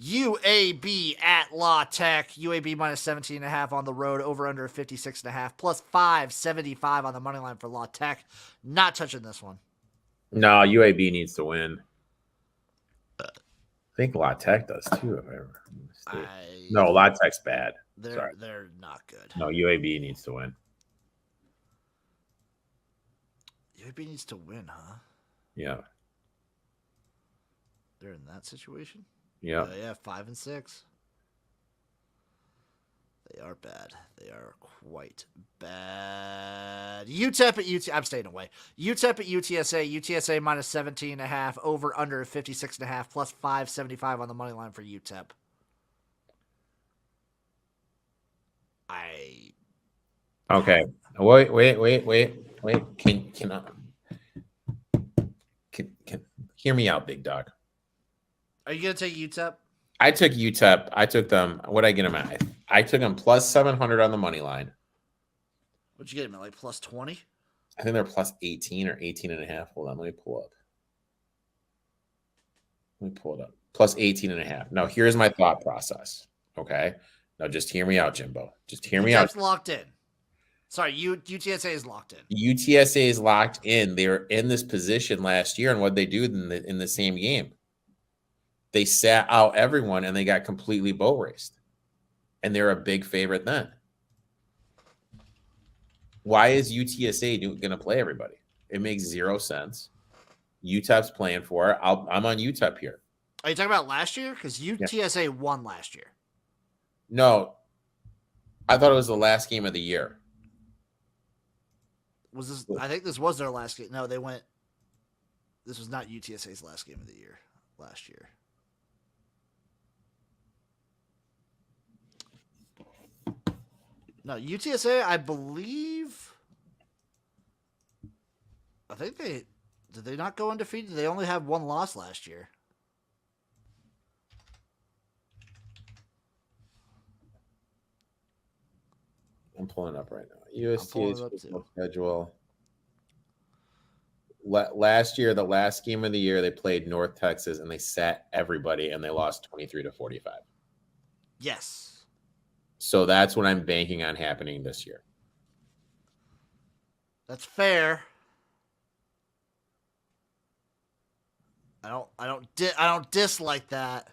UAB at La Tech. UAB -17.5 on the road. Over under 56.5. Plus 575 on the money line for La Tech. Not touching this one. No, UAB needs to win. I think La Tech does too, if I ever mistake. No, La Tech's bad. They're not good. No, UAB needs to win. UAB needs to win, huh? Yeah. They're in that situation? Yeah. Yeah, 5 and 6. They are bad. They are quite bad. UTEP at UT. I'm staying away. UTEP at UTSA. UTSA -17.5. Over under 56.5. Plus 575 on the money line for UTEP. Okay. Wait. Can hear me out, big dog. Are you gonna take UTEP? I took UTEP. I took them. What did I get them at? I took them plus 700 on the money line. What'd you get them at? Like plus 20? I think they're plus 18 or 18.5. Hold on, let me pull it up. Plus 18.5. Now, here's my thought process. Okay. Now, just hear me out, Jimbo. Just hear me out. Locked in. Sorry, UTSA is locked in. UTSA is locked in. They were in this position last year, and what they do in the same game? They sat out everyone, and they got completely boat raced. And they're a big favorite then. Why is UTSA going to play everybody? It makes zero sense. UTEP's playing for it. I'm on UTEP here. Are you talking about last year? Because UTSA won last year. No. I thought it was the last game of the year. Was this? I think this was their last game. No, they went. This was not UTSA's last game of the year last year. No, UTSA, I believe. I think did they not go undefeated? They only had one loss last year. I'm pulling up right now. pulling UST's it up football too. schedule. Last year, the last game of the year, they played North Texas and they sat everybody and they lost 23-45. Yes. So that's what I'm banking on happening this year. That's fair. I don't dislike that.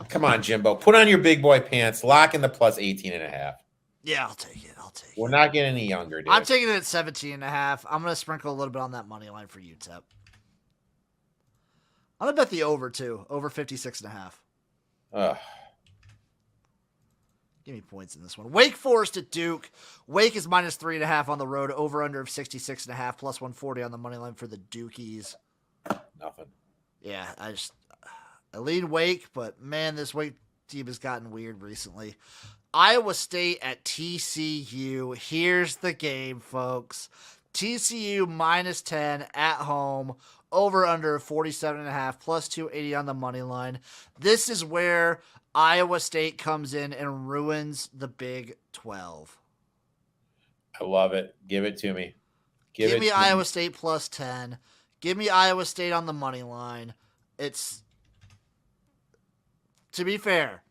Come on, Jimbo. Put on your big boy pants. Lock in the plus 18.5. Yeah, I'll take it. We're not getting any younger, dude. I'm taking it at 17.5. I'm going to sprinkle a little bit on that money line for UTEP. I'm going to bet the over, too. Over 56.5. Ugh. Give me points in this one. Wake Forest at Duke. Wake is minus 3.5 on the road. Over under of 66.5. Plus 140 on the money line for the Dukies. Nothing. Yeah, I lean Wake, but man, this Wake team has gotten weird recently. Iowa State at TCU. Here's the game, folks. TCU minus 10 at home. Over under 47.5. Plus 280 on the money line. This is where Iowa State comes in and ruins the Big 12. I love it. Give it to me. Give me Iowa State plus 10. Give me Iowa State on the money line. It's, to be fair,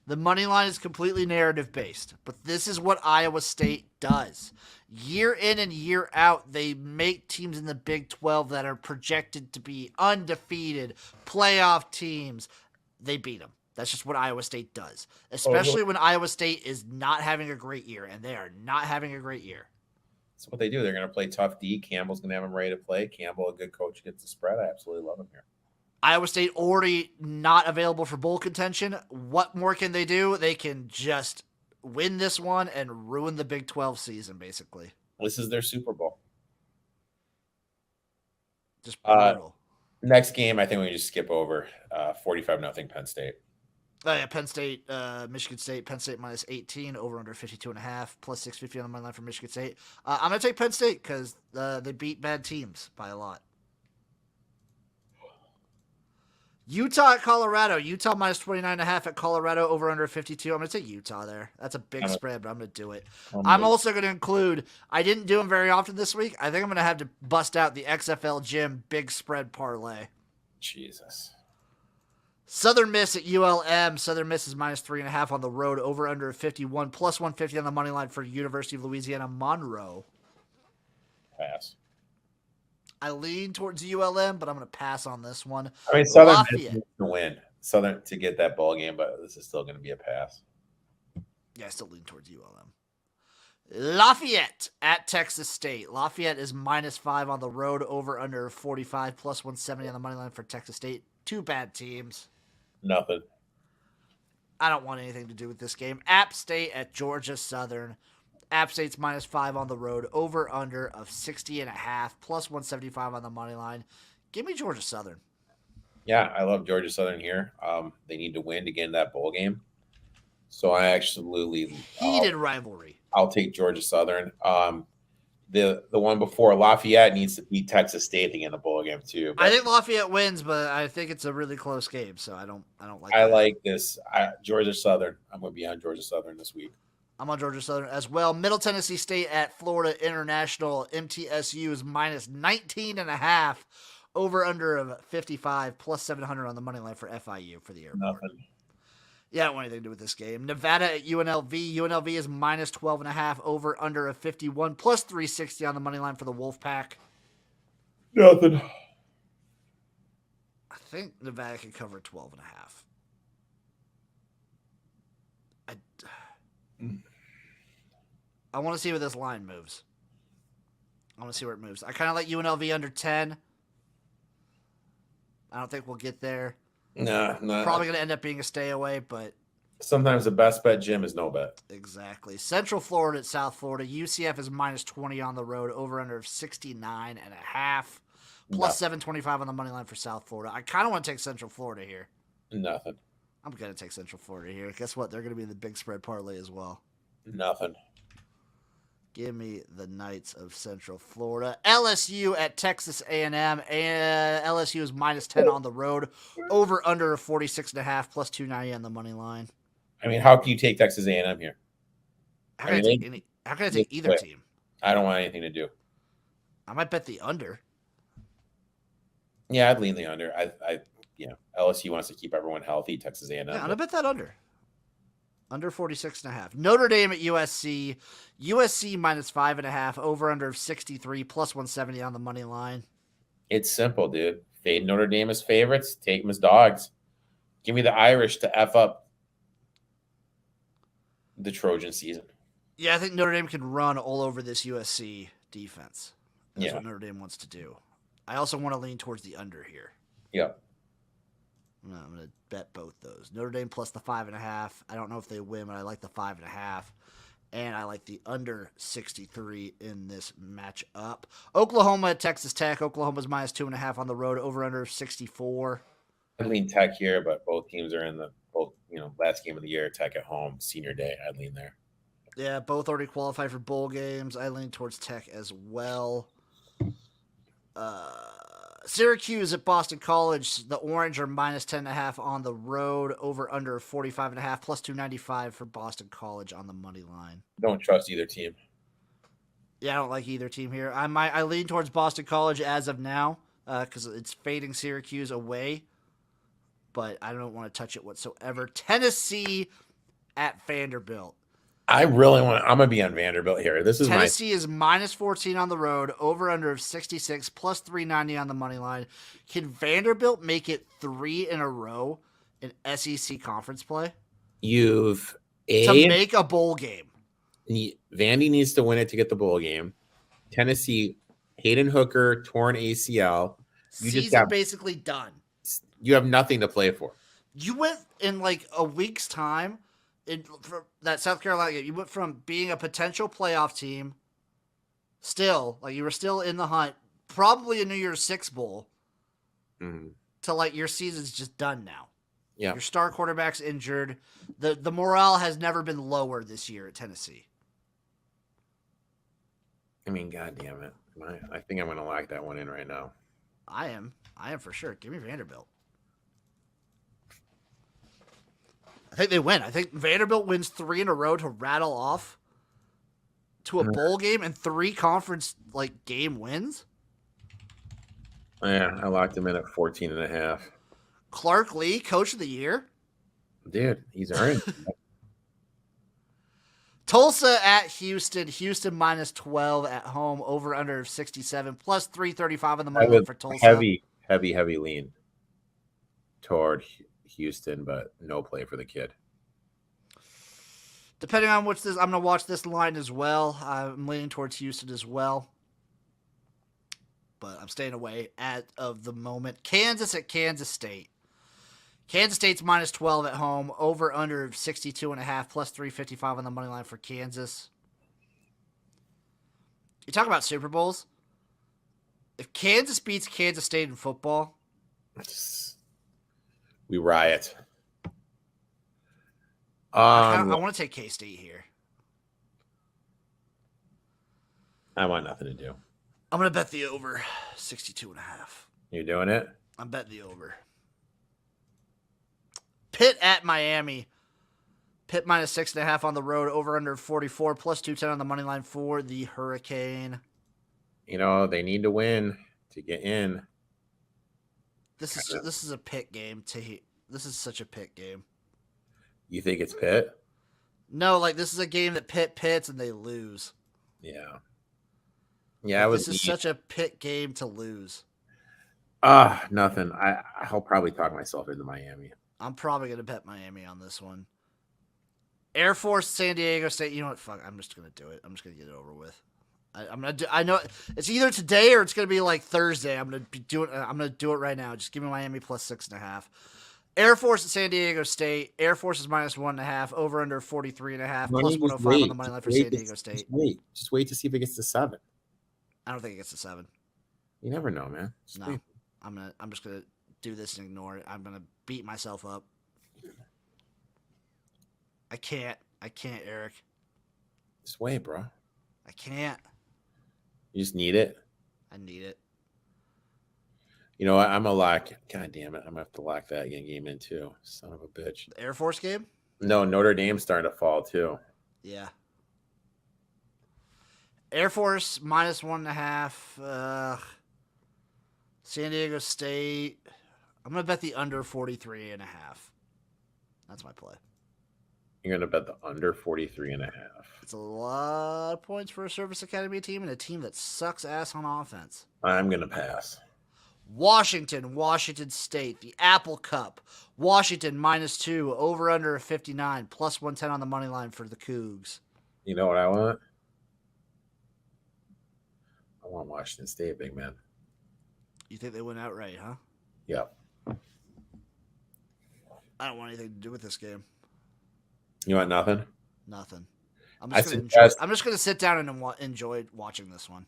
the money line is completely narrative based, but this is what Iowa State does. Year in and year out, they make teams in the Big 12 that are projected to be undefeated playoff teams. They beat them. That's just what Iowa State does, especially when Iowa State is not having a great year, and they are not having a great year. That's what they do. They're going to play tough D. Campbell's going to have them ready to play. Campbell, a good coach, gets the spread. I absolutely love him here. Iowa State already not available for bowl contention. What more can they do? They can just win this one and ruin the Big 12 season, basically. This is their Super Bowl. Just brutal. Next game, I think we can just skip over 45-0 Penn State. Oh, yeah, Penn State, Michigan State. Penn State minus 18, over under 52.5, plus 650 on the money line for Michigan State. I'm going to take Penn State because they beat bad teams by a lot. Utah at Colorado. Utah minus 29.5 at Colorado, over under 52. I'm going to take Utah there. That's a big spread, but I'm going to do it. I'm also going to include, I didn't do them very often this week. I think I'm going to have to bust out the XFL Gym big spread parlay. Jesus. Southern Miss at ULM. Southern Miss is minus 3.5 on the road, over under 51, plus 150 on the money line for University of Louisiana Monroe. Pass. I lean towards ULM, but I'm going to pass on this one. I mean, Southern Miss needs to win. Southern to get that ball game, but this is still going to be a pass. Yeah, I still lean towards ULM. Lafayette at Texas State. Lafayette is minus 5 on the road, over under 45, plus 170 on the money line for Texas State. Two bad teams. Nothing. I don't want anything to do with this game. App State at Georgia Southern. App State's minus 5 on the road, over under of 60.5, plus 175 on the money line. Give me Georgia Southern. Yeah, I love Georgia Southern here. They need to win to get in that bowl game. So I absolutely heated rivalry. I'll take Georgia Southern. The one before, Lafayette needs to beat Texas State to get in the bowl game too. I think Lafayette wins, but I think it's a really close game, so I don't like. I like this. Georgia Southern. I'm going to be on Georgia Southern this week. I'm on Georgia Southern as well. Middle Tennessee State at Florida International. MTSU is minus 19.5, over under of 55, plus 700 on the money line for FIU for the airport. Nothing. Yeah, I don't want anything to do with this game. Nevada at UNLV. UNLV is minus 12.5, over under of 51, plus 360 on the money line for the Wolfpack. Nothing. I think Nevada can cover 12.5. I want to see where this line moves. I want to see where it moves. I kind of like UNLV under 10. I don't think we'll get there. No. Probably going to end up being a stay away, but sometimes the best bet, Jim, is no bet. Exactly. Central Florida at South Florida. UCF is minus 20 on the road, over under of 69.5, plus 725 on the money line for South Florida. I kind of want to take Central Florida here. Nothing. I'm going to take Central Florida here. Guess what? They're going to be in the big spread parlay as well. Nothing. Give me the Knights of Central Florida. LSU at Texas A&M. LSU is minus 10 on the road. Over under 46.5, plus 290 on the money line. I mean, how can you take Texas A&M here? How can How can I take either team? I don't want anything to do. I might bet the under. Yeah, I'd lean the under. LSU wants to keep everyone healthy. Texas A&M. Yeah, I'm gonna bet that under. Under 46.5. Notre Dame at USC. USC minus 5.5. Over under of 63 plus 170 on the money line. It's simple, dude. Fade Notre Dame as favorites. Take them as dogs. Give me the Irish to F up the Trojan season. Yeah, I think Notre Dame can run all over this USC defense. That's what Notre Dame wants to do. I also want to lean towards the under here. Yeah. I'm going to bet both those. Notre Dame plus the 5.5. I don't know if they win, but I like the 5.5. And I like the under 63 in this matchup. Oklahoma at Texas Tech. Oklahoma's minus 2.5 on the road. Over under 64. I lean Tech here, but both teams are in the last game of the year. Tech at home, senior day. I'd lean there. Yeah, both already qualified for bowl games. I lean towards Tech as well. Syracuse at Boston College. The Orange are minus 10.5 on the road. Over under 45.5 plus 295 for Boston College on the money line. Don't trust either team. Yeah, I don't like either team here. I lean towards Boston College as of now because it's fading Syracuse away. But I don't want to touch it whatsoever. Tennessee at Vanderbilt. I'm going to be on Vanderbilt here. Tennessee is minus 14 on the road, over under of 66, plus 390 on the money line. Can Vanderbilt make it 3 in a row in SEC conference play? To make a bowl game. Vandy needs to win it to get the bowl game. Tennessee, Hayden Hooker, torn ACL. Season basically done. You have nothing to play for. You went in like a week's time. For that South Carolina game, you went from being a potential playoff team, you were still in the hunt, probably a New Year's Six bowl, to like your season's just done now. Yeah, your star quarterback's injured. The morale has never been lower this year at Tennessee. I mean, God damn it! I think I'm going to lock that one in right now. I am for sure. Give me Vanderbilt. I think they win. I think Vanderbilt wins 3 in a row to rattle off to a bowl game and 3 conference game wins. Yeah, I locked him in at 14.5. Clark Lee, coach of the year. Dude, he's earned. Tulsa at Houston. Houston minus 12 at home. Over under 67 plus 335 on the money line for Tulsa. Heavy lean toward Houston, but no play for the kid. Depending on I'm going to watch this line as well. I'm leaning towards Houston as well, but I'm staying away of the moment. Kansas at Kansas State. Kansas State's minus 12 at home. Over under 62.5 plus 355 on the money line for Kansas. You talk about Super Bowls. If Kansas beats Kansas State in football, we riot. I want to take K-State here. I want nothing to do. I'm going to bet the over 62.5. You're doing it? I'm betting the over. Pitt at Miami. Pitt minus 6.5 on the road. Over under 44 plus 210 on the money line for the Hurricane. They need to win to get in. This is a Pitt game. This is such a Pitt game. You think it's Pitt? No, this is a game that Pitt pits and they lose. Yeah. This is such a Pitt game to lose. Nothing. I'll probably talk myself into Miami. I'm probably going to bet Miami on this one. Air Force, San Diego State. You know what? Fuck. I'm just going to do it. I'm just going to get it over with. I know it's either today or it's going to be Thursday. I'm going to do it right now. Just give me Miami plus 6.5. Air Force at San Diego State. Air Force is minus 1.5. Over under 43.5. Plus 105 on the money line for San Diego State. Just wait to see if it gets to 7. I don't think it gets to 7. You never know, man. No. I'm just gonna do this and ignore it. I'm gonna beat myself up. I can't, Eric. Just wait, bro. I can't. You just need it. I need it. You know what? I'm a lock. God damn it! I'm gonna have to lock that game in too. Son of a bitch. The Air Force game? No, Notre Dame's starting to fall too. Yeah. Air Force minus 1.5. San Diego State. I'm going to bet the under 43.5. That's my play. You're going to bet the under 43.5. It's a lot of points for a Service Academy team and a team that sucks ass on offense. I'm going to pass. Washington State, the Apple Cup. Washington -2, over under 59, plus 110 on the money line for the Cougs. You know what I want? I want Washington State, big man. You think they win outright, huh? Yep. I don't want anything to do with this game. You want nothing? Nothing. I'm just going to sit down and enjoy watching this one.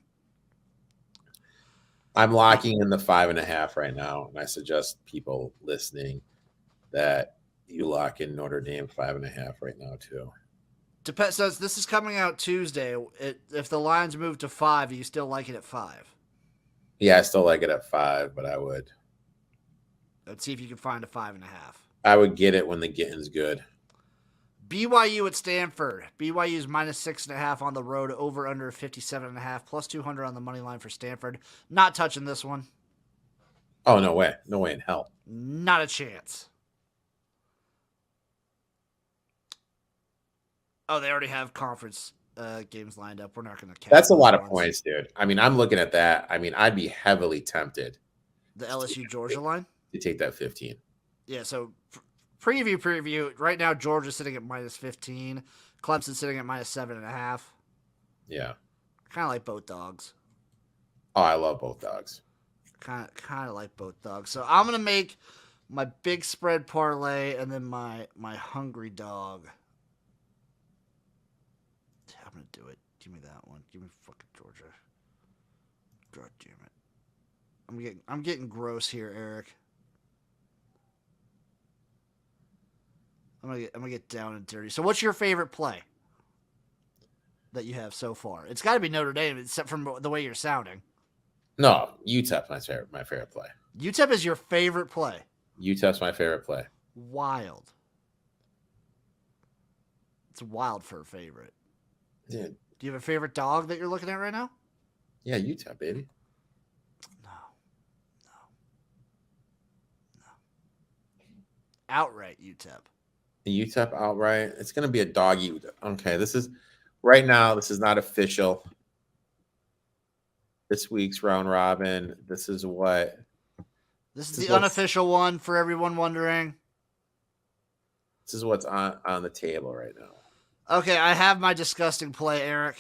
I'm locking in the 5.5 right now, and I suggest people listening that you lock in Notre Dame 5.5 right now too. Depends. So this is coming out Tuesday. If the lines move to 5, do you still like it at 5? Yeah, I still like it at 5, but I would. Let's see if you can find a 5.5. I would get it when the getting's good. BYU at Stanford. BYU's -6.5 on the road, over under 57.5, plus 200 on the money line for Stanford. Not touching this one. Oh, no way. No way in hell. Not a chance. Oh, they already have conference games lined up. We're not going to count. That's a lot of points, dude. I mean, I'm looking at that. I mean, I'd be heavily tempted. The LSU Georgia line? To take that 15. Yeah, so preview. Right now, Georgia's sitting at -15. Clemson's sitting at -7.5. Yeah. Kind of like both dogs. Oh, I love both dogs. Kind of like both dogs. So I'm gonna make my big spread parlay and then my hungry dog. I'm gonna do it. Give me that one. Give me fucking Georgia. God damn it. I'm getting gross here, Eric. I'm gonna get down and dirty. So what's your favorite play that you have so far? It's got to be Notre Dame, except from the way you're sounding. No, UTEP's my favorite play. UTEP is your favorite play. UTEP's my favorite play. Wild. It's wild for a favorite. Dude. Do you have a favorite dog that you're looking at right now? Yeah, UTEP, baby. No. Outright UTEP. The UTEP outright. It's going to be a doggy. Okay, this is not official. This week's round robin. This is the unofficial one for everyone wondering. This is what's on the table right now. Okay, I have my disgusting play, Eric.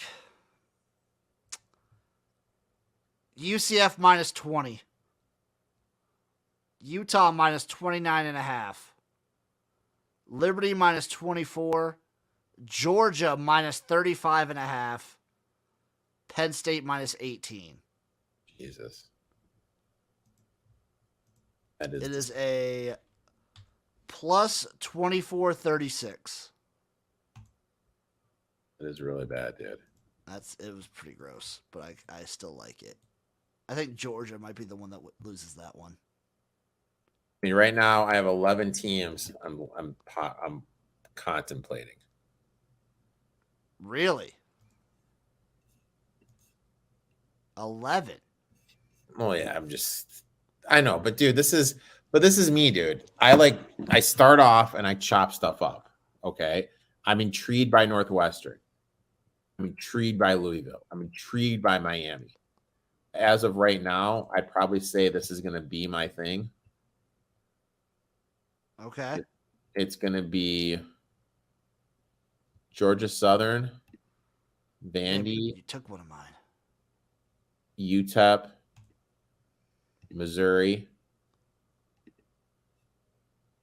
UCF -20. Utah -29.5. Liberty -24. Georgia -35.5. Penn State -18. Jesus. It is a plus 24.36. It is really bad, dude. It was pretty gross, but I still like it. I think Georgia might be the one that loses that one. I mean, right now I have 11 teams. I'm contemplating. Really? 11. Oh yeah, I know, but dude, this is me, dude. I start off and I chop stuff up. Okay. I'm intrigued by Northwestern. I'm intrigued by Louisville. I'm intrigued by Miami. As of right now, I'd probably say this is going to be my thing. Okay. It's going to be Georgia Southern, Vandy. You took one of mine. UTEP, Missouri,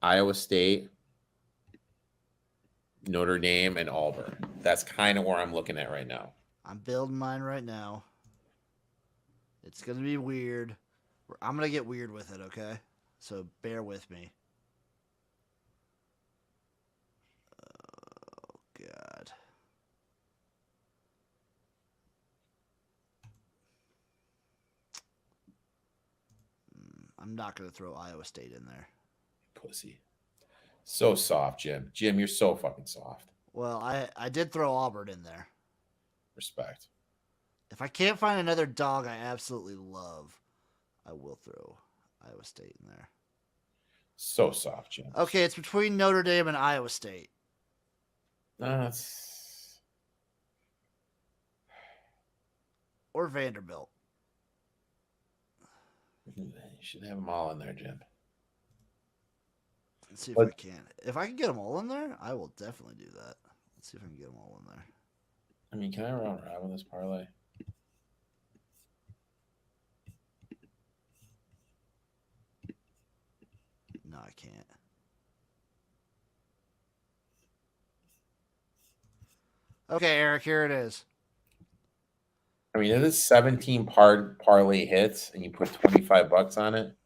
Iowa State, Notre Dame, and Auburn. That's kind of where I'm looking at right now. I'm building mine right now. It's going to be weird. I'm going to get weird with it, okay? So bear with me. Oh, God. I'm not going to throw Iowa State in there. Pussy. So soft, Jim. Jim, you're so fucking soft. Well, I did throw Auburn in there. Respect. If I can't find another dog I absolutely love, I will throw Iowa State in there. So soft, Jim. Okay, it's between Notre Dame and Iowa State. Or Vanderbilt. You should have them all in there, Jim. Let's see if I can. If I can get them all in there, I will definitely do that. Let's see if I can get them all in there. I mean, can I round robin this parlay? No, I can't. Okay, Eric, here it is. I mean, it is 17 parlay hits, and you put $25 on it.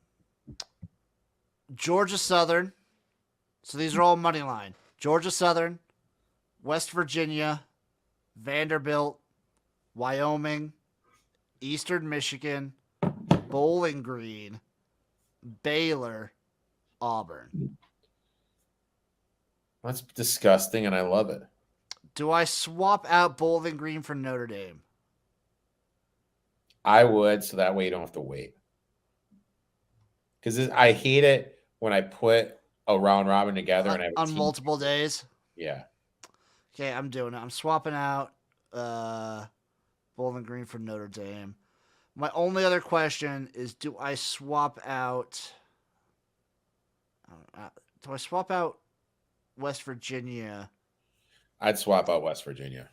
Georgia Southern. So these are all money line. Georgia Southern, West Virginia, Vanderbilt, Wyoming, Eastern Michigan, Bowling Green, Baylor, Auburn. That's disgusting, and I love it. Do I swap out Bowling Green for Notre Dame? I would, so that way you don't have to wait. Because I hate it when I put a round robin together and I have on multiple days. Yeah. Okay, I'm doing it. I'm swapping out Bowling Green for Notre Dame. My only other question is: do I swap out? West Virginia? I'd swap out West Virginia.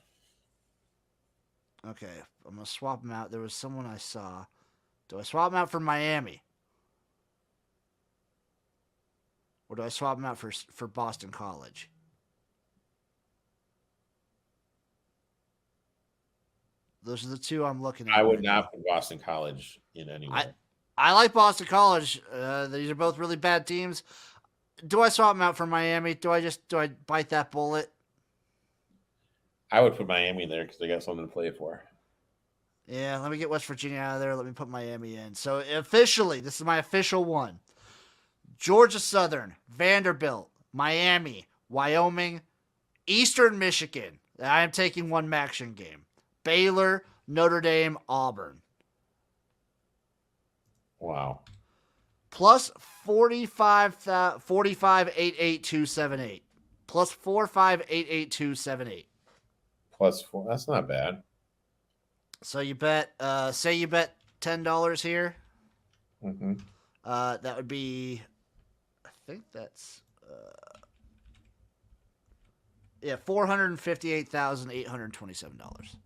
Okay, I'm gonna swap them out. There was someone I saw. Do I swap them out for Miami? Or do I swap them out for Boston College? Those are the two I'm looking at. I would not put Boston College in anywhere. I like Boston College. These are both really bad teams. Do I swap them out for Miami? Do I bite that bullet? I would put Miami in there because they got something to play for. Yeah, let me get West Virginia out of there. Let me put Miami in. So officially, this is my official one. Georgia Southern, Vanderbilt, Miami, Wyoming, Eastern Michigan. I am taking one Maction game. Baylor, Notre Dame, Auburn. Wow. Plus 88278. Plus 88278. Plus 4. That's not bad. So you bet, say you bet $10 here. Mm-hmm. That would be, I think that's, $458,827.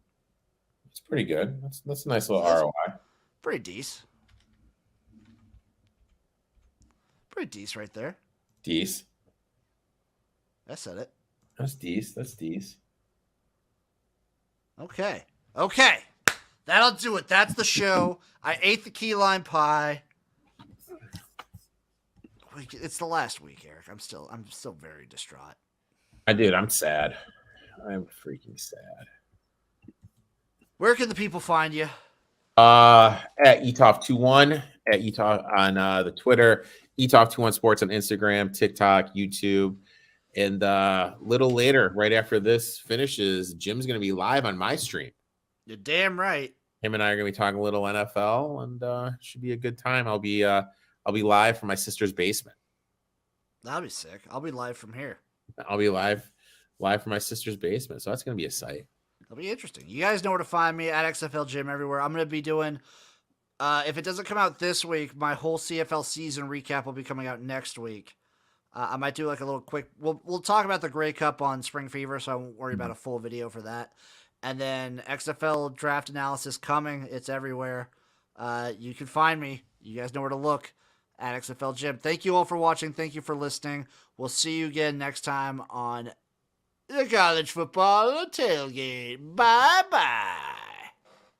It's pretty good. That's a nice little ROI. Pretty decent. Pretty decent right there. Decent. I said it. That's decent. Okay. That'll do it. That's the show. I ate the key lime pie. It's the last week, Eric. I'm still very distraught. I'm sad. I'm freaking sad. Where can the people find you? At Etoff21, at Etoff on the Twitter, Etoff21 Sports on Instagram, TikTok, YouTube. And a little later, right after this finishes, Jim's going to be live on my stream. You're damn right. Him and I are going to be talking a little NFL, and should be a good time. I'll be live from my sister's basement. That'll be sick. I'll be live from here. I'll be live from my sister's basement, so that's going to be a sight. It'll be interesting. You guys know where to find me at XFL Gym everywhere. I'm going to be doing, if it doesn't come out this week, my whole CFL season recap will be coming out next week. I might do like a little quick. We'll talk about the Grey Cup on Spring Fever, so I won't worry about a full video for that. And then XFL draft analysis coming. It's everywhere. You can find me. You guys know where to look at XFL Gym. Thank you all for watching. Thank you for listening. We'll see you again next time on the College Football Tailgate. Bye-bye.